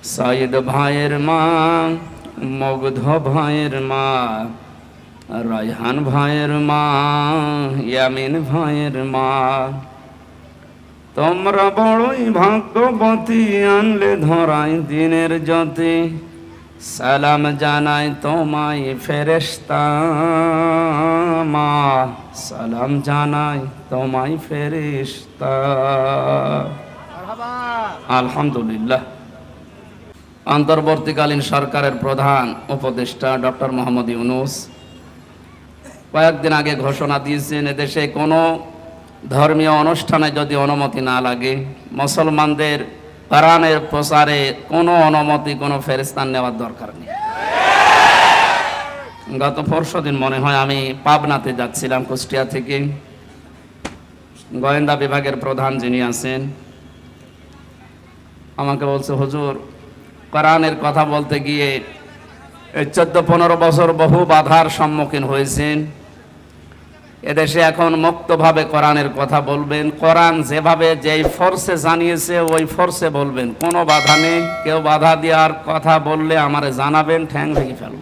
সাইদ ভাইয়ের মা, মুগ্ধ ভাইয়ের মা, রায়হান ভাইয়ের মা, ইয়ামিন ভাইয়ের মা, তোমরা বড়ই ভাগ্যবতী, আনলে ধরাই দিনের জ্যোতি। সালাম জানাই তোমায় ফেরেশতা মা, সালাম জানাই তোমায় ফেরেশতা। আলহামদুলিল্লাহ। অন্তর্বর্তীকালীন সরকারের প্রধান উপদেষ্টা ডক্টর মোহাম্মদ ইউনূস কয়েকদিন আগে ঘোষণা দিয়েছেন, এদেশে কোনো ধর্মীয় অনুষ্ঠানে যদি অনুমতি না লাগে, মুসলমানদের কোরআনের প্রচারে কোনো অনুমতি কোনো ফেরেশতার নেওয়ার দরকার নেই। গত পরশুদিন মনে হয় আমি পাবনাতে যাচ্ছিলাম কুষ্টিয়া থেকে। গোয়েন্দা বিভাগের প্রধান যিনি আছেন আমাকে বলছে, হুজুর কোরআনের কথা বলতে গিয়ে 14-15 বছর বহু বাধার সম্মুখীন হয়েছেন। এদেশে এখন মুক্তভাবে কোরআনের কথা বলবেন, কোরআন যেভাবে যেই ফোর্সে জানিয়েছে ওই ফোর্সে বলবেন, কোনো বাধা নেই। কেউ বাধা দেওয়ার কথা বললে আমারে জানাবেন, ঠ্যাং ভেঙে ফেলব।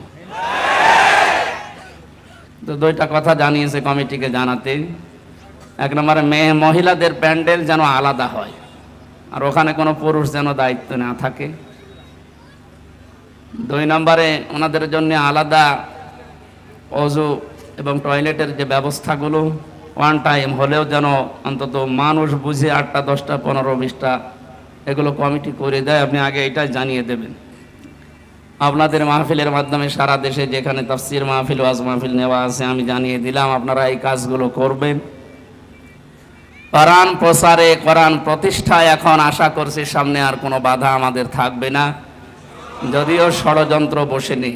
তো দুইটা কথা জানিয়েছে কমিটিকে জানাতে। এক নম্বরে মহিলাদের প্যান্ডেল যেন আলাদা হয়, আর ওখানে কোনো পুরুষ যেন দায়িত্ব না থাকে। 2 নম্বরে ওনাদের জন্য আলাদা অজু এবং টয়লেটের যে ব্যবস্থাগুলো ওয়ান টাইম হলেও যেন অন্তত মানুষ বুঝে 8টা 10টা 15 20টা এগুলো কমিটি করে দেয়। আপনি আগে এটাই জানিয়ে দেবেন। আপনাদের মাহফিলের মাধ্যমে সারা দেশে যেখানে তাফসির মাহফিল, ওয়াজ মাহফিল নেওয়া আছে আমি জানিয়ে দিলাম, আপনারা এই কাজগুলো করবেন। কোরআন প্রচারে, কোরআন প্রতিষ্ঠায় এখন আশা করছি সামনে আর কোনো বাধা আমাদের থাকবে না, যদিও ষড়যন্ত্র বসেনি।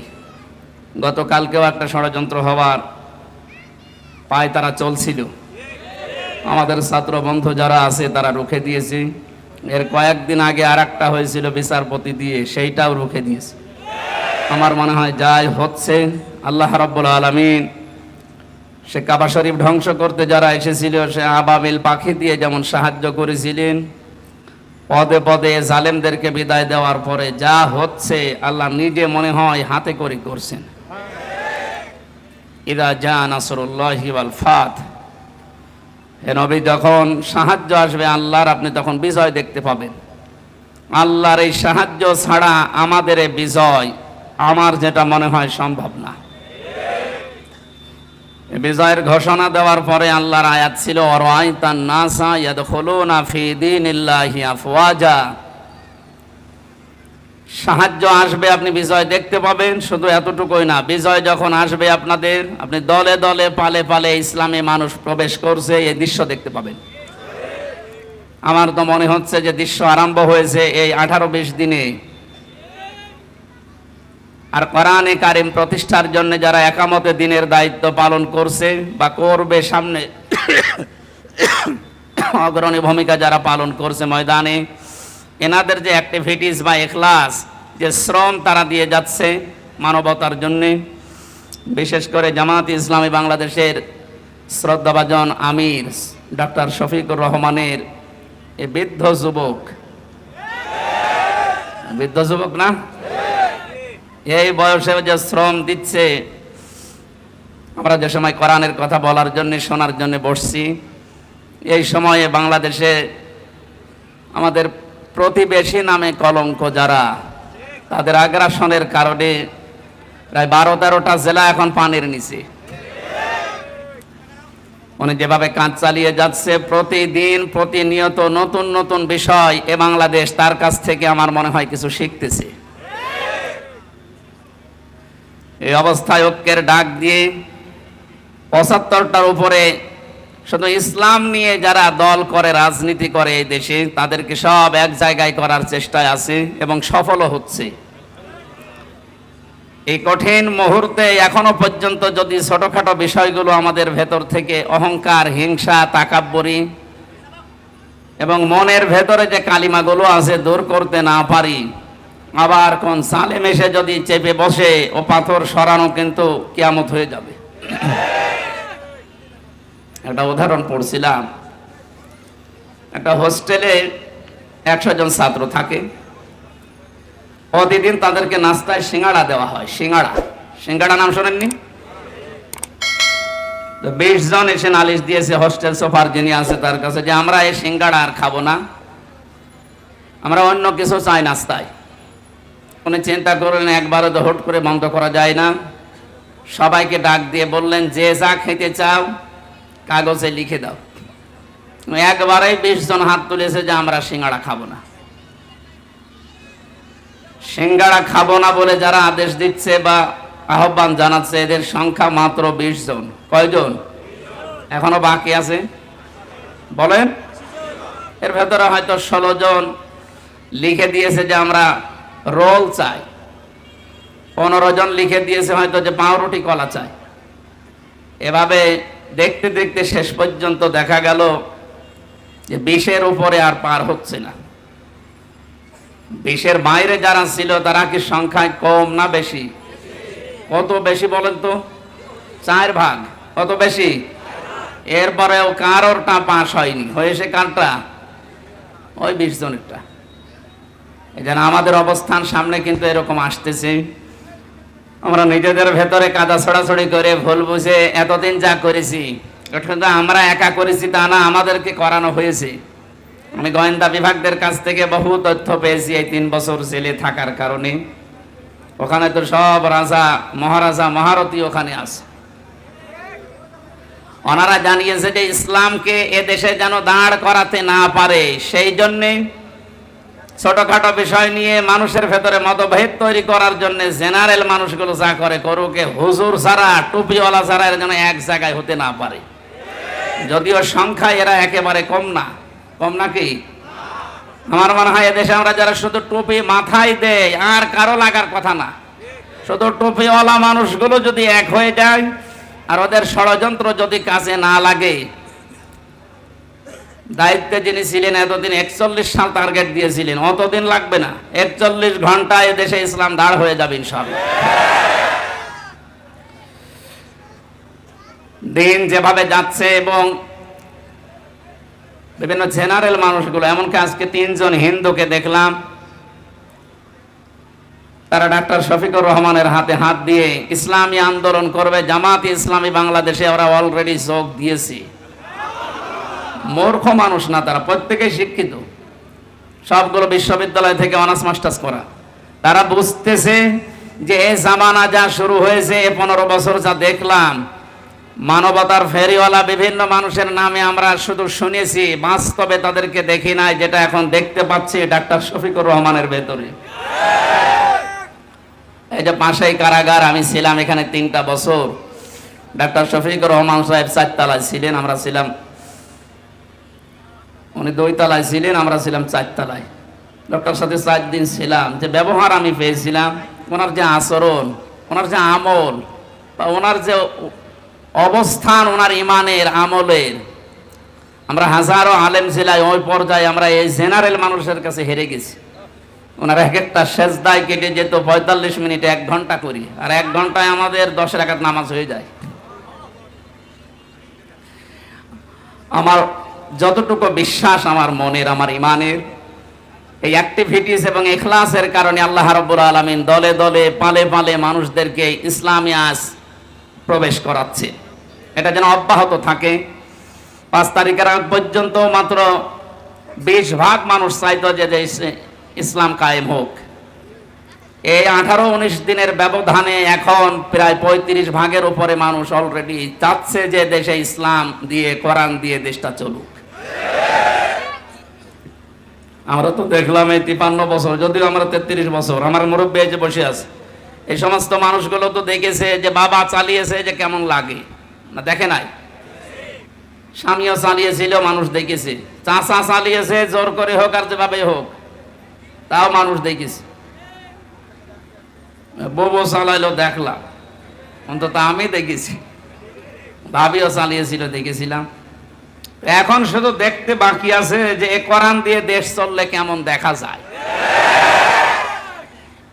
গতকালকেও একটা ষড়যন্ত্র হওয়ার পায় তারা চলছিল, আমাদের ছাত্র বন্ধু যারা আছে তারা রুখে দিয়েছে। এর কয়েকদিন আগে আর একটা হয়েছিল বিচারপতি দিয়ে, সেইটাও রুখে দিয়েছে। আমার মনে হয় যাই হচ্ছে, আল্লাহ রাব্বুল আলামিন সে কাবা শরীফ ধ্বংস করতে যারা এসেছিল, সে আবাবিল পাখি দিয়ে যেমন সাহায্য করেছিলেন, পদে পদে জালেমদেরকে বিদায় দেওয়ার পরে যা হচ্ছে আল্লাহ নিজে মনে হয় হাতে করে করছেন। ইদা জা নাসরুল্লাহি ওয়াল ফাত, হে নবী, যখন সাহায্য আসবে আল্লাহর, আপনি তখন বিজয় দেখতে পাবেন। আল্লাহর এই সাহায্য ছাড়া আমাদের এই বিজয় আমার যেটা মনে হয় সম্ভব না। বিজয়ের ঘোষণা দেওয়ার পরে আল্লাহর আয়াত ছিল, ওয়ারাআইতান নাসা ইয়াদখুলুনা ফি দীনিল্লাহি আফওয়াজা। সাহায্য আসবে, আপনি বিজয় দেখতে পাবেন। শুধু এতটুকুই না, বিজয় যখন আসবে আপনাদের, আপনি দলে দলে পালে পালে ইসলামে মানুষ প্রবেশ করছে, এই দৃশ্য দেখতে পাবেন। আমার তো মনে হচ্ছে যে দৃশ্য আরম্ভ হয়েছে এই 18-20 দিনে। আর কোরআনে কারিম প্রতিষ্ঠার জন্য যারা একামতে দিনের দায়িত্ব পালন করছে বা করবে সামনে, অগ্রণী ভূমিকা যারা পালন করছে ময়দানে, এনাদের যে অ্যাক্টিভিটিস বা ইখলাস, যে শ্রম তারা দিয়ে যাচ্ছে মানবতার জন্য, বিশেষ করে জামাত ইসলামী বাংলাদেশের শ্রদ্ধাভাজন আমির ডক্টর শফিকুর রহমানের এই বৃদ্ধ যুবক না, এই বয়সে যে শ্রম দিচ্ছে। আমরা যে সময় কোরআনের কথা বলার জন্য, শোনার জন্য বসছি, এই সময়ে বাংলাদেশে আমাদের প্রতিবেশী নামে কলঙ্ক যারা, তাদের আগ্রাসনের কারণে প্রায় 12-13টা জেলা এখন পানির নিচে। উনি যেভাবে কাজ চালিয়ে যাচ্ছে, প্রতিদিন প্রতিনিয়ত নতুন নতুন বিষয় এ বাংলাদেশ তার কাছ থেকে আমার মনে হয় কিছু শিখতেছে। এই অবস্থায় ঐক্যের ডাক দিয়ে 75টার উপরে শুধু ইসলাম নিয়ে যারা দল করে, রাজনীতি করে এই দেশে, তাদেরকে সব এক জায়গায় করার চেষ্টায় আছে এবং সফলও হচ্ছে। এই কঠিন মুহূর্তে এখনো পর্যন্ত যদি ছোটখাটো বিষয়গুলো আমাদের ভেতর থেকে অহংকার, হিংসা, তাকাব্বুরি এবং মনের ভেতরে যে কালিমাগুলো আছে দূর করতে না পারি, আবার কোন সালেম এসে যদি চেপে বসে ও পাথর সরানো কিন্তু কিয়ামত হয়ে যাবে। একটা উদাহরণ পড়ছিলাম, একটা হোস্টেলে 100 জন ছাত্র থাকে। প্রতিদিন তাদেরকে নাস্তায় সিঙ্গাড়া দেওয়া হয়। সিঙ্গাড়া নাম শোনেননি? 20 জন এসে নালিশ দিয়েছে হোস্টেল সুপার যিনি আছে তার কাছে যে আমরা এই সিঙ্গাড়া আর খাবো না, আমরা অন্য কিছু চাই নাস্তায়। উনি চিন্তা করলেন একবারে তো হুট করে বন্ধ করা যায় না। সবাইকে ডাক দিয়ে বললেন যে যা খেতে চাও কাগজে লিখে দাও। একবারেই 20 জন হাত তুলেছে যে আমরা সিঙ্গাড়া খাবো না। সিঙ্গাড়া খাবো না বলে যারা আদেশ দিচ্ছে বা আহ্বান জানাচ্ছে এদের সংখ্যা মাত্র 20 জন। কয়জন এখনো বাকি আছে বলেন? এর ভেতরে হয়তো 16 জন লিখে দিয়েছে যে আমরা রোল চাই, 15 জন লিখে দিয়েছে হয়তো যে পাউরুটি কলা চাই। এভাবে দেখতে দেখতে শেষ পর্যন্ত দেখা গেল যে 20-এর উপরে আর পার হচ্ছে না। 20-এর বাইরে যারা ছিল তারা কি সংখ্যায় কম না বেশি? কত বেশি বলেন তো? 4 ভাগ। কত বেশি? এরপরেও কারোরটা পাস হয়নি, হয়েছে কারটা? ওই 20 জনেরটা। এই জন্য আমাদের অবস্থান সামনে কিন্তু এরকম আসতেছে। আমরা নিজেদের ভেতরে কাদা ছড়াছড়ি করে ভুল বুঝে এতদিন যা করেছি এটা আমরা একা করেছি তা না, আমাদেরকে করানো হয়েছে। আমি গোয়েন্দা বিভাগদের কাছ থেকে বহু তথ্য পেয়েছি এই 3 বছর জেলে থাকার কারণে। ওখানে তো সব রাজা মহারাজা মহারথী ওখানে আছে। ওনারা জানিয়েছে যে ইসলামকে এ দেশে যেন দাঁড় করাতে না পারে, সেই জন্যে ছোটখাটো বিষয় নিয়ে মানুষের ভেতরে মতভেদ তৈরি করার জন্য জেনারেল মানুষগুলো যা করে করুক, হুজুর ছাড়া টুপিওয়ালা ছাড়া এর যেন এক জায়গায় হতে না পারে। যদিও সংখ্যায় এরা একেবারে কম না। কম নাকি? আমার মনে হয় এদেশে আমরা যারা শুধু টুপি মাথায় দেয় আর কারো লাগার কথা না, শুধু টুপিওয়ালা মানুষগুলো যদি এক হয়ে যায় আর ওদের ষড়যন্ত্র যদি কাজে না লাগে। দায়িত্বে যিনি ছিলেন এতদিন 41 সাল টার্গেট দিয়েছিলেন, অতদিন লাগবে না, 41 ঘন্টায় দেশে ইসলাম দাঁড় হয়ে যাবে ইনশাআল্লাহ। দিন যেভাবে যাচ্ছে এবং বিভিন্ন জেনারেল মানুষগুলো, এমনকি আজকে 3 জন হিন্দুকে দেখলাম তারা ডাক্তার শফিকুর রহমানের হাতে হাত দিয়ে ইসলামী আন্দোলন করবে, জামাতে ইসলামী বাংলাদেশে ওরা অলরেডি যোগ দিয়েছে। মূর্খ মানুষ না তারা, প্রত্যেকেই শিক্ষিত, সবগুলো বিশ্ববিদ্যালয় থেকে অনার্স মাস্টার্স করা। তারা বুঝতেছে যে এই জামানা যা শুরু হয়েছে, 15 বছর যা দেখলাম, মানবতার ফেরিওয়ালা বিভিন্ন মানুষের নামে আমরা শুধু শুনেছি, বাস্তবে তাদেরকে দেখি নাই, যেটা এখন দেখতে পাচ্ছি ডাক্তার শফিকুর রহমানের ভেতরে। এই যে পাশেই কারাগার, আমি ছিলাম এখানে 3টা বছর। ডাক্তার শফিকুর রহমান সাহেব 4 তলায় ছিলেন, আমরা ছিলাম, উনি 2 তলায় ছিলেন, আমরা ছিলাম 4 তলায়। ডক্টর সাথে 4 দিন ছিলাম। যে ব্যবহার আমি পেয়েছিলাম, ওনার যে আচরণ, ওনার যে আমল, বা ওনার যে অবস্থান, ওনার ইমানের আমলের, আমরা হাজারো আলেম ছিলাই ওই পর্যায়ে আমরা এই জেনারেল মানুষের কাছে হেরে গেছি। ওনার এক একটা সেজদায় কেটে যেত 45 মিনিটে 1 ঘন্টা করি, আর 1 ঘন্টায় আমাদের 10 রাকাত নামাজ হয়ে যায়। আমার যতটুকু বিশ্বাস আমার মনের, আমার ইমানের, এই অ্যাক্টিভিটিস এবং ইখলাসের কারণে আল্লাহ রাব্বুল আলামিন দলে দলে পালে পালে মানুষদেরকে ইসলামী আজ প্রবেশ করাচ্ছে। এটা যেন অব্যাহত থাকে। 5 তারিখের আগ পর্যন্ত মাত্র 20 ভাগ মানুষ চাইতো যে দেশে ইসলাম কায়েম হোক। এই 18-19 দিনের ব্যবধানে এখন প্রায় 35 ভাগের উপরে মানুষ অলরেডি চাচ্ছে যে দেশে ইসলাম দিয়ে, কোরআন দিয়ে দেশটা চলুক। আমরা তো দেখলাম এই 53 বছর, যদিও আমরা 33 বছর, আমার মুরব্বী যে বসে আছে, এই সমস্ত মানুষগুলো তো দেখেছে যে বাবা চালিয়েছে যে কেমন লাগে না, দেখে নাই? স্বামীও চালিয়েছিল, মানুষ দেখেছে। চাচা চালিয়েছে, জোর করে হোক আর যেভাবে হোক, তাও মানুষ দেখেছে। বউ চালাইলো দেখলাম, অন্তত আমি দেখেছি। ভাবিও চালিয়েছিল, দেখেছিলাম। এখন শুধু দেখতে বাকি আছে যে এ কোরআন দিয়ে দেশ চললে কেমন দেখা যায়।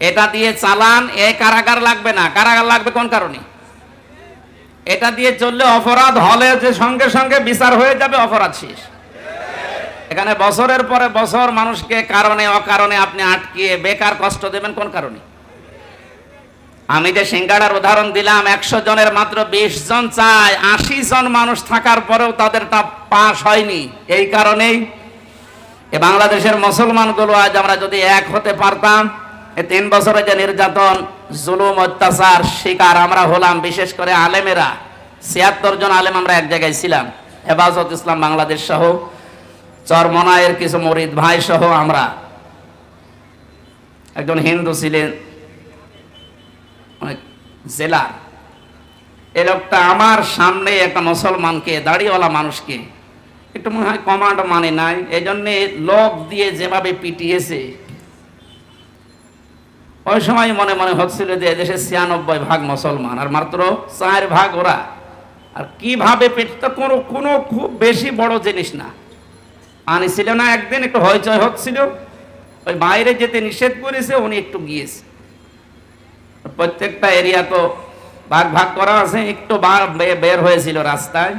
এটা দিয়ে চালান, এই কারাগার লাগবে না। কারাগার লাগবে কোন কারণে? এটা দিয়ে চললে অপরাধ হলে যে সঙ্গে সঙ্গে বিচার হয়ে যাবে, অপরাধ শেষ। এখানে বছরের পরে বছর মানুষকে কারণে অকারণে আপনি আটকিয়ে বেকার কষ্ট দেবেন কোন কারণে? আমি যে সিঙ্গাড়ার উদাহরণ দিলাম, 100 জনের মাত্র 20 জন চায়, 80 জন মানুষ থাকার পরেও তাদেরটা পাস হয়নি। এই কারণেই এ বাংলাদেশের মুসলমানগুলো আজ আমরা যদি এক হতে পারতাম, এই 3 বছরে যে নির্যাতন, জুলুম, অত্যাচার শিকার আমরা হলাম, বিশেষ করে আলেমেরা 76 জন আলেম আমরা এক জায়গায় ছিলাম, হেফাজত ইসলাম বাংলাদেশ সহ চরমনায়ের কিছু মরিদ ভাই সহ আমরা। একজন হিন্দু ছিলেন জেলার, এ লোকটা আমার সামনে একটা মুসলমানকে, দাড়িওয়ালা মানুষকে একটু মনে হয় কমান্ড মানে নাই, এই জন্যে লোক দিয়ে যেভাবে পিটিয়েছে, ওই সময় মনে মনে হচ্ছিল যে এদেশে 96% মুসলমান আর মাত্র 4% ওরা। আর কিভাবে পেটটা কোনো খুব বেশি বড় জিনিস না, পানি ছিল না, একদিন একটু হইচই হচ্ছিল, ওই বাইরে যেতে নিষেধ করেছে, উনি একটু গিয়েছে। প্রত্যেকটা এরিয়া তো ভাগ ভাগ করা আছে, একটু বের হয়েছিল রাস্তায়,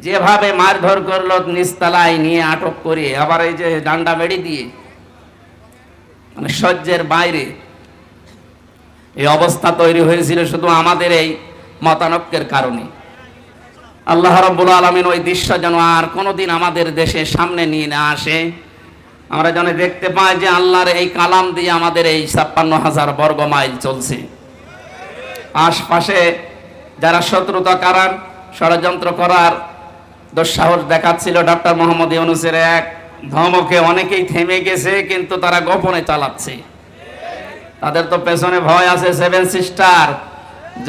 যেভাবে মারধর করলো, নিচতলায় নিয়ে আটক করে, আবার এই যে ডান্ডা বেড়ি দিয়ে, মানে সহ্যের বাইরে এই অবস্থা তৈরি হয়েছিল শুধু আমাদের এই মতানক্যের কারণে। আল্লাহ রাব্বুল আলামিন ওই দৃশ্য যেন আর কোনোদিন আমাদের দেশের সামনে নিয়ে না আসে। আমরা যেন দেখতে পাই যে আল্লাহর এই কালাম দিয়ে আমাদের এই 56,000 বর্গ মাইল চলছে। আশপাশে যারা শত্রুতা করার, ষড়যন্ত্র করার দুঃসাহস দেখাচ্ছিল, ডক্টর মোহাম্মদ ইউনূসের এক ধমকে অনেকেই থেমে গেছে, কিন্তু তারা গোপনে চালাচ্ছে। তাদের তো পেছনে ভয় আছে 7 সিস্টার,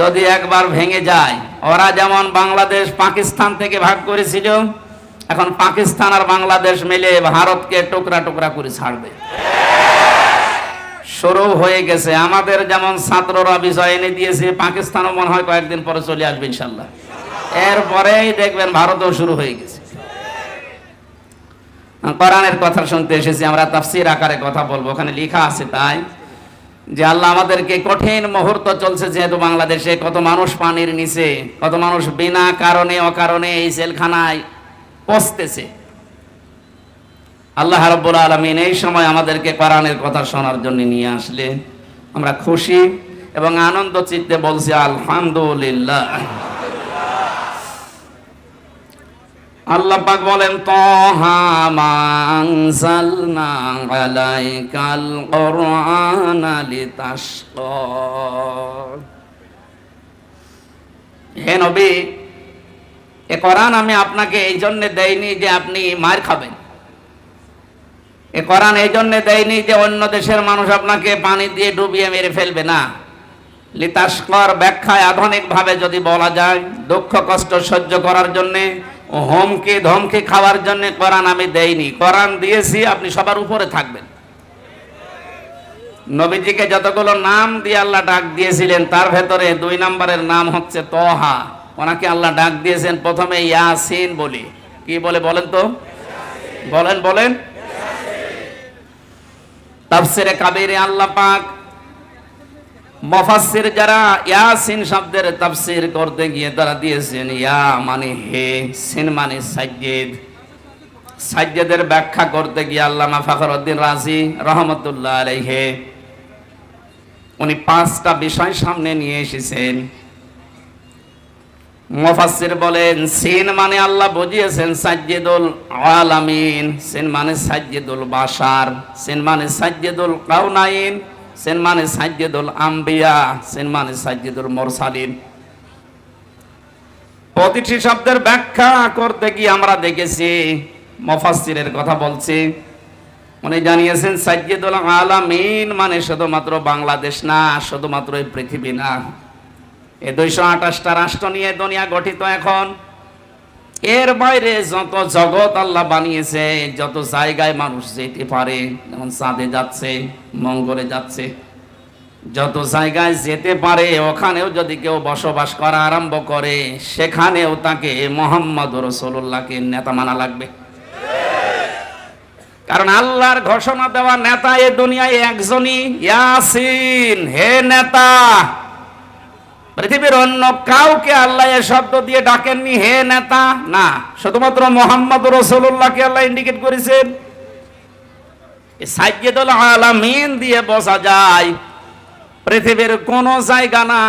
যদি একবার ভেঙে যায়। ওরা যেমন বাংলাদেশ পাকিস্তান থেকে ভাগ করেছিল, এখন পাকিস্তান আর বাংলাদেশ মিলে ভারতকে টুকরা টুকরা করে ছাড়বে, শুরু হয়ে গেছে। আমাদের যেমন ছাত্ররা বিষয় এনে দিয়েছে, পাকিস্তানও মনে হয় কয়েকদিন পরে চলে আসবে ইনশাল্লাহ। এরপরেই দেখবেন ভারতও শুরু হয়ে গেছে। কোরআনের কথা শুনতে এসেছি, আমরা তাফসীর আকারে কথা বলবো, ওখানে লেখা আছে তাই যে আল্লাহ আমাদেরকে, কঠিন মুহূর্ত চলছে যেহেতু বাংলাদেশে, কত মানুষ পানির নিচে, কত মানুষ বিনা কারণে অকারণে এই জেলখানায় পচতেছে। আল্লাহ রাব্বুল আলামিন এই সময় আমাদেরকে কোরআনের কথা শোনার জন্য নিয়ে আসলে আমরা খুশি এবং আনন্দ চিত্তে বলছি আলহামদুলিল্লাহ। আল্লাহ পাক বলেন, তাহা মা আনজালনা আলাইকাল কুরআনা লিতাশকা। হে নবী, এ কোরআন আমি আপনাকে এই জন্য দেইনি যে আপনি মার খাবেন, এ কোরআন এই জন্য দেয়নি যে অন্য দেশের মানুষ আপনাকে পানি দিয়ে ডুবিয়ে মেরে ফেলবে না। লিতাশকার ব্যাখ্যায় আধুনিক ভাবে যদি বলা যায়, দুঃখ কষ্ট সহ্য করার জন্য, হুমকি ধমকি খাওয়ার জন্য কোরআন আমি দেইনি। কোরআন দিয়েছি আপনি সবার উপরে থাকবেন। নবীজিকে যতগুলো নাম দিয়ে আল্লাহ ডাক দিয়েছিলেন, তার ভেতরে 2 নম্বরের নাম হচ্ছে তহা। ওনাকে আল্লাহ ডাক দিয়েছেন প্রথমে ইয়াসিন বলি। কি বলে বলেন তো? বলেন। তাফসীরে কাবীরে আল্লাহ পাক মুফাসসির যারা ইয়াসিন শব্দের তাফসীর করতে গিয়ে তারা দিয়েছেন ইয়া মানে হে, সিন মানে সাজ্জিদ। সাজ্জিদের ব্যাখ্যা করতে গিয়ে আল্লামা ফখরুদ্দিন রাজি রহমাতুল্লাহ আলাইহি উনি 5টা বিষয় সামনে নিয়ে এসেছেন। মুফাসসির বলেন, সিন মানে আল্লাহ বুঝিয়েছেন সাজ্জিদুল আলামিন, সিন মানে সাজ্জিদুল বাশার, সিন মানে সাজ্জিদুল কাউনাইন, সিন মানে সাজ্জিদুল আম্বিয়া, সিন মানে সাজ্জিদুল মুরসালিন। প্রতিটি শব্দের ব্যাখ্যা করতে গিয়ে আমরা দেখেছি, মুফাসসিরের কথা বলছি, উনি জানিয়েছেন সাজ্জিদুল আলামিন মানে শুধুমাত্র বাংলাদেশ না, শুধুমাত্র এই পৃথিবী না, এই 228টা রাষ্ট্র নিয়ে দুনিয়া গঠিত এখন। এর বাইরে যত জগৎ আল্লাহ বানিয়েছে, যত জায়গায় মানুষ যেতে পারে, যেমন চাঁদে যাচ্ছে, মঙ্গলে যাচ্ছে, যত জায়গায় যেতে পারে, ওখানেও যদি কেউ বসবাস করা আরম্ভ করে, সেখানেও তাকে মুহাম্মদ রাসূলুল্লাহকে নেতা মানা লাগবে। কারণ আল্লাহর ঘোষণা দেওয়া নেতা এ দুনিয়ায় একজনই, ইয়াসিন, হে নেতা পৃথিবীর অন্য কাউকে আল্লাহ এ শব্দ দিয়ে ডাকেননি হে নেতা, না, শুধুমাত্র মুহাম্মদ রাসূলুল্লাহকে আল্লাহ ইন্ডিকেট করেছেন। সাইয়্যিদুল আলামিন দিয়ে বোঝা যায় পৃথিবীর কোন জায়গা না,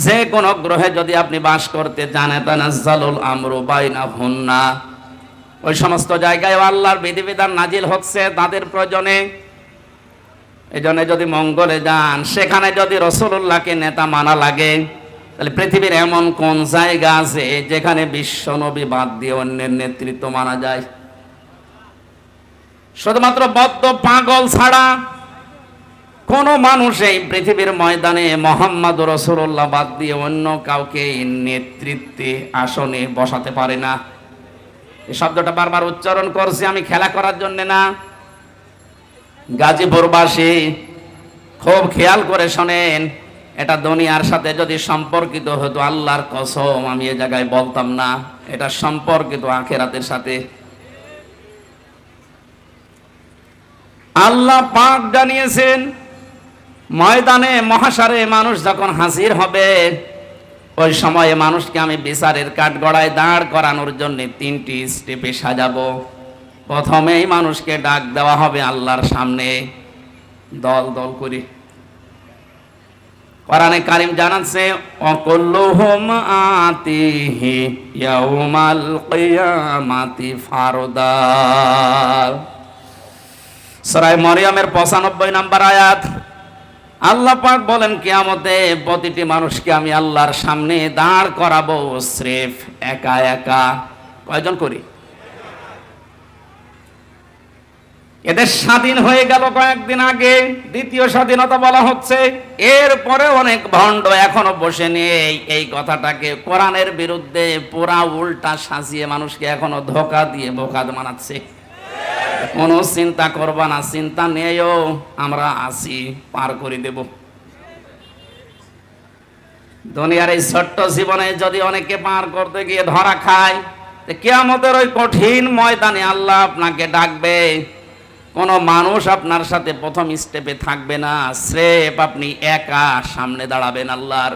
যে কোন গ্রহে যদি আপনি বাস করতে চান, তানাজ্জালুল আমরু বাইনাহুন্না, ওই সমস্ত জায়গায় আল্লাহর বিধিবিধান নাজিল হচ্ছে তাদের প্রয়োজনে। এই জন্য যদি মঙ্গলে যান, সেখানে যদি রাসূলুল্লাহকে নেতা মানা লাগে, তাহলে পৃথিবীর এমন কোন জায়গা আছে যেখানে বিশ্ব নবী বাদ দিয়ে অন্যের নেতৃত্ব মানা যায়? শুধুমাত্র বদ্ধ পাগল ছাড়া কোন মানুষ এই পৃথিবীর ময়দানে মুহাম্মদ রাসূলুল্লাহ বাদ দিয়ে অন্য কাউকে নেতৃত্বে আসনে বসাতে পারে না। এই শব্দটা বারবার উচ্চারণ করছি আমি খেলা করার জন্য না। গাজীপুরবাসী খুব খেয়াল করে শোনেন, এটা দুনিয়ার সাথে যদি সম্পর্কিত হতো, আল্লাহর কসম আমি এ জায়গায় বলতাম না, এটা সম্পর্কিত আখিরাতের সাথে। আল্লাহ পাক জানিয়েছেন ময়দানে মহাশারে মানুষ যখন হাজির হবে, ওই সময়ে মানুষকে আমি বিচারের কাঠগড়ায় দাঁড় করানোর জন্য 3টি স্টেপে সাজাবো। প্রথমেই মানুষকে ডাক দেওয়া হবে আল্লাহর সামনে দল দল করে। কোরআনে কারীম জানাচ্ছে অকুল্লুহুম আতিহি ইয়াউমাল কিয়ামাতি ফারদা। সূরা মরিয়মের 95 নম্বর আয়াত। আল্লাহ পাক বলেন কিয়ামতে প্রতিটি মানুষকে আমি আল্লাহর সামনে দাঁড় করাবো স্রেফ একা একা। কয়জন করি? এদের স্বাধীন হয়ে গেল কয়েকদিন আগে, দ্বিতীয় স্বাধীনতা বলা হচ্ছে। এরপরে অনেক ভণ্ড এখনো বসে নেই এই কথাটাকে কোরআনের বিরুদ্ধে পুরা উল্টা সাজিয়ে মানুষকে এখনো ধোঁকা দিয়ে বোকা বানাচ্ছে। কোনো চিন্তা করবা না, চিন্তা নেইও, আমরা আছি, পার করে দেব। দুনিয়ার এই ছোট্ট জীবনে যদি অনেকে পার করতে গিয়ে ধরা খায়, কিয়ামতের ওই কঠিন ময়দানে আল্লাহ আপনাকে ডাকবে। কোনো মানুষ আপনার সাথে প্রথম স্টেপে থাকবে না, স্রেফ আপনি একা সামনে দাঁড়াবেন আল্লাহর।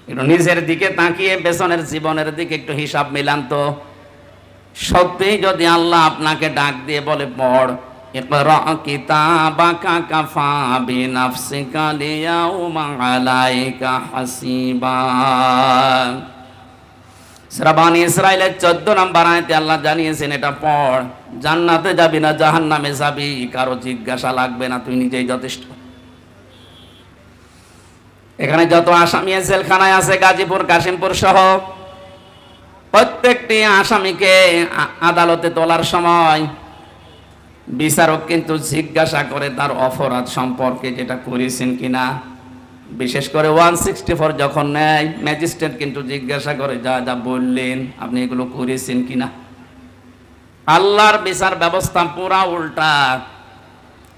একটু নিজের দিকে তাকিয়ে পেছনের জীবনের দিকে একটু হিসাব মিলান তো। সত্যি যদি আল্লাহ আপনাকে ডাক দিয়ে বলে পড় ইকরা কিতাবাকা কাফা বিনাফসিকা লিয়াউমা আলাইকা হাসিবা। সূরা বনী ইসরাঈলের 14 নম্বর আয়াতে আল্লাহ জানিয়েছেন এটা পড়, জান্নাতে যাবি না জাহান্নামে যাবি কারো জিজ্ঞাসা লাগবে না, তুই নিজেই যথেষ্ট। এখানে যত আসামি জেলখানায় আছে গাজীপুর কাশিমপুর সহ, প্রত্যেকটি আসামিকে আদালতে তোলার সময় বিচারক কিন্তু জিজ্ঞাসা করে তার অপরাধ সম্পর্কে, যেটা করেছেন কিনা। বিশেষ করে 164 যখন নেয়, ম্যাজিস্ট্রেট কিন্তু জিজ্ঞাসা করে যা যা বললেন আপনি এগুলো করেছেন কিনা। আল্লাহর বিচার ব্যবস্থা পুরা উল্টা।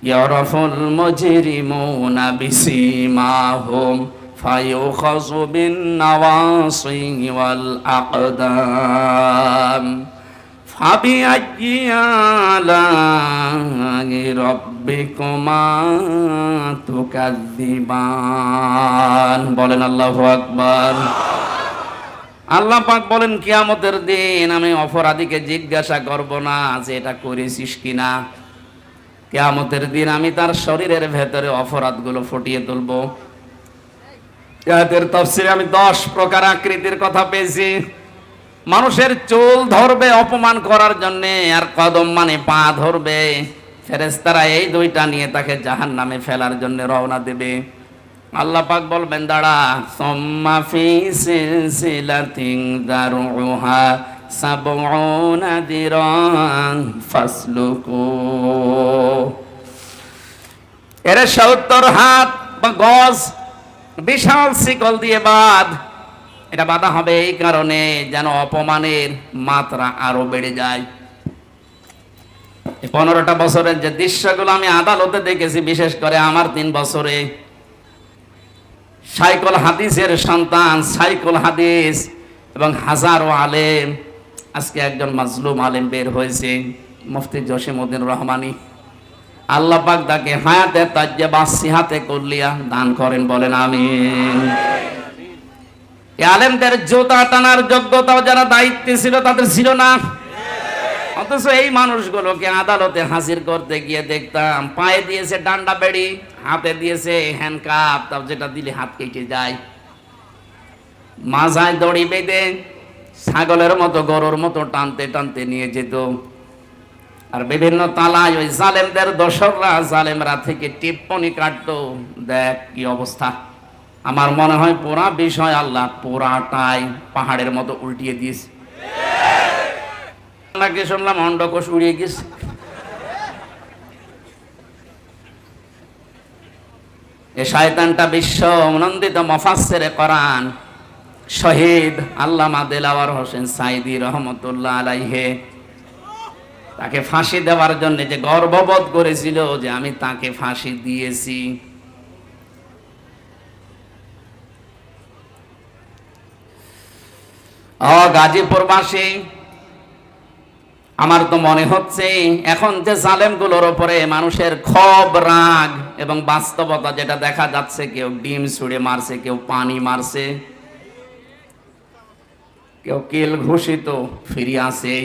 ইয়ারাফুল মুজরিমুনা বিসিমাহুম ফায়ুখাযু বিন নাওয়াসি ওয়াল আকদাম ফাবিআইয়ি আলাহি রাব্বিকুমা তুকাযযিবান। বলেন আল্লাহু আকবার। আল্লাহ পাক বলেন কিয়ামতের দিন আমি অপরাধীকে জিজ্ঞাসা করব না যে এটা করেছিস কিনা। কিয়ামতের দিন আমি তার শরীরের ভেতরে অপরাধগুলো ফুটিয়ে তুলব। এর তাফসীরে আমি 10 প্রকার আকৃতির কথা পেয়েছি। মানুষের চুল ধরবে অপমান করার জন্য, আর কদম মানে পা ধরবে। ফেরেশতারা এই দুইটা নিয়ে তাকে জাহান্নামে ফেলার জন্য রওনা দেবে। আল্লাহ পাক বলবেন দাঁড়া, সুম্মা ফি সিলসিলাতিন দারউহা সাবউনা দিরান ফাসলুকু। এর 70 হাত বা গজ বিশাল শিকল দিয়ে বাঁধ। এটা বাধা হবে এই কারণে যেন অপমানের মাত্রা আরো বেড়ে যায়। 15টা বছরের যে দৃশ্যগুলো আমি আদালতে দেখেছি, বিশেষ করে আমার 3 বছরে, সাইকুল হাদিসের সন্তান সাইকুল হাদিস এবং হাজারো আলেম, আজকে একজন মাজলুম আলেম বের হয়েছে, মুফতি জসিমউদ্দিন রহমানী। আল্লাহ পাক তাকে হায়াতে তাজ্জাবা সিহাতে কুল্লিয়া দান করেন, বলেন আমিন। এই আলেমদের জুতা টানার যোগ্যতাও যারা দায়িত্বে ছিল তাদের ছিল না। অথচ এই মানুষগুলোকে আদালতে হাজির করতে গিয়ে দেখতাম পায়ে দিয়েছে ডান্ডা বেড়ি, হাতে দিয়েছে হ্যান্ডকাপ, তাও যেটা দিলে হাত কেটে যায়, মাথায় দড়ি বেঁধে ছাগলের মতো গরুর মতো টানতে টানতে নিয়ে যেত। আর বিভিন্ন তালায় ওই জালেমদের দোসররা জালেমরা থেকে টিপ্পনি কাটতো। দেখ কি অবস্থা। আমার মনে হয় পুরা বিষয় আল্লাহ পুরাটাই পাহাড়ের মতো উল্টিয়ে দিয়েছে। নাকি শুনলাম অন্ডকোষ উড়িয়ে গেছে। এ শয়তানটা বিশ্ব নন্দিত মুফাসসিরে কোরআন শহীদ আল্লামা দেলাওয়ার হোসেন সাইদি রহমতুল্লাহ আলাইহি তাকে ফাঁসি দেওয়ার জন্য যে গর্ববোধ করেছিল যে আমি তাকে ফাঁসি দিয়েছি, গাজীপুরবাসী, আমার তো মনে হচ্ছে এখন যে জালেমগুলোর উপরে মানুষের ক্ষোভ রাগ এবং বাস্তবতা যেটা দেখা যাচ্ছে, কেউ ডিম ছুঁড়ে মারছে, কেউ পানি মারছে, কেউ কিল ঘুষিত ফিরে আসে,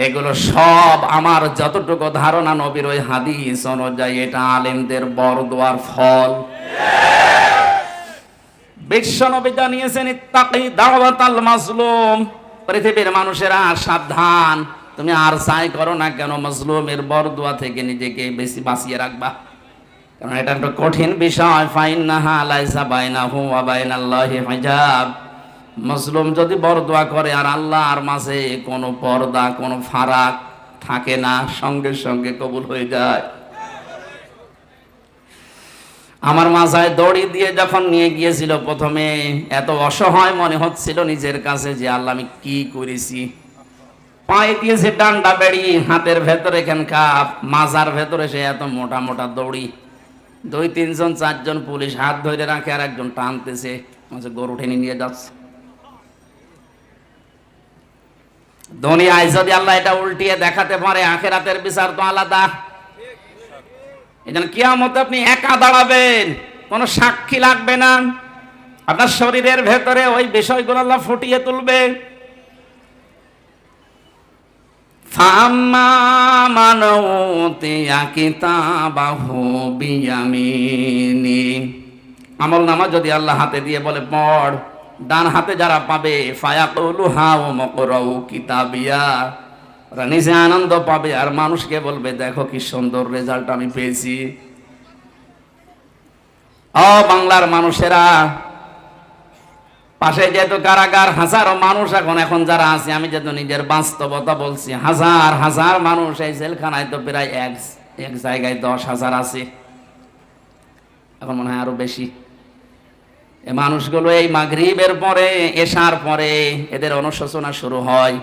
এগুলো সব আমার যতটুকু ধারণা নবীর ওই হাদিস অনুযায়ী এটা আলেমদের বরদোয়ার ফল। বিশ্ব নবী জানিয়েছেন ইত্তাকি দাওয়াতাল মাজলুম, পৃথিবীর মানুষেরা সাবধান, তুমি আর চাই করো না কেন মাজলুমের বরদোয়া থেকে নিজেকে বেশি বাঁচিয়ে রাখবা, কারণ এটা একটা কঠিন বিষয়। ফাইন্নাহা লাইসা বাইনাহু ওয়া বাইনাল্লাহি হিজাব, মাজলুম যদি বরদোয়া করে আর আল্লাহর মাঝে কোনো পর্দা কোনো ফারাক থাকে না, সঙ্গে সঙ্গে কবুল হয়ে যায়। আমার মাথায় দড়ি দিয়ে যখন নিয়ে গিয়েছিল প্রথমে এত অসহায় মনে হচ্ছিল নিজের কাছে যে আল্লাহ আমি কি করেছি। পায়ে দিয়েছে ডান্ডা বেড়ি, হাতের ভেতরে হ্যান্ডকাপ, মাজার ভেতরে সে এত মোটা মোটা দড়ি, 2-3 জন 4 জন পুলিশ হাত ধরে রাখে আর একজন টানতেছে, গরু টেনে নিয়ে যাচ্ছে। দুনিয়ায় যদি আল্লাহ এটা উল্টিয়ে দেখাতে পারে, আখিরাতের বিচার তো আলাদা। এজন্য কিয়ামতে আপনি একা দাঁড়াবেন, কোনো সাক্ষী লাগবে না, আপনার শরীরের ভেতরে ওই বিষয়গুলো আল্লাহ ফুটিয়ে তুলবে। ফাম্মা মান উতিয়া কিতাবাহু বিয়ামিনি, আমলনামা যদি আল্লাহ হাতে দিয়ে বলে পড়, ডান হাতে যারা পাবে ফায়াকুলু হাউ মাকরাউ কিতাবিয়া, ওরা নিজে আনন্দ পাবে আর মানুষকে বলবে দেখো কি সুন্দর রেজাল্ট আমি পেয়েছি। ও বাংলার মানুষেরা, পাশে যেহেতু কারাগার, হাজারো মানুষ এখন যারা আছে, আমি যেহেতু নিজের বাস্তবতা বলছি, হাজার হাজার মানুষ এই জেলখানায়, তো প্রায় এক জায়গায় 10,000 আছে, এখন মনে হয় আরো বেশি। এই মানুষগুলো এই মাগরিবের পরে এশার পরে এদের অনুশোচনা শুরু হয়।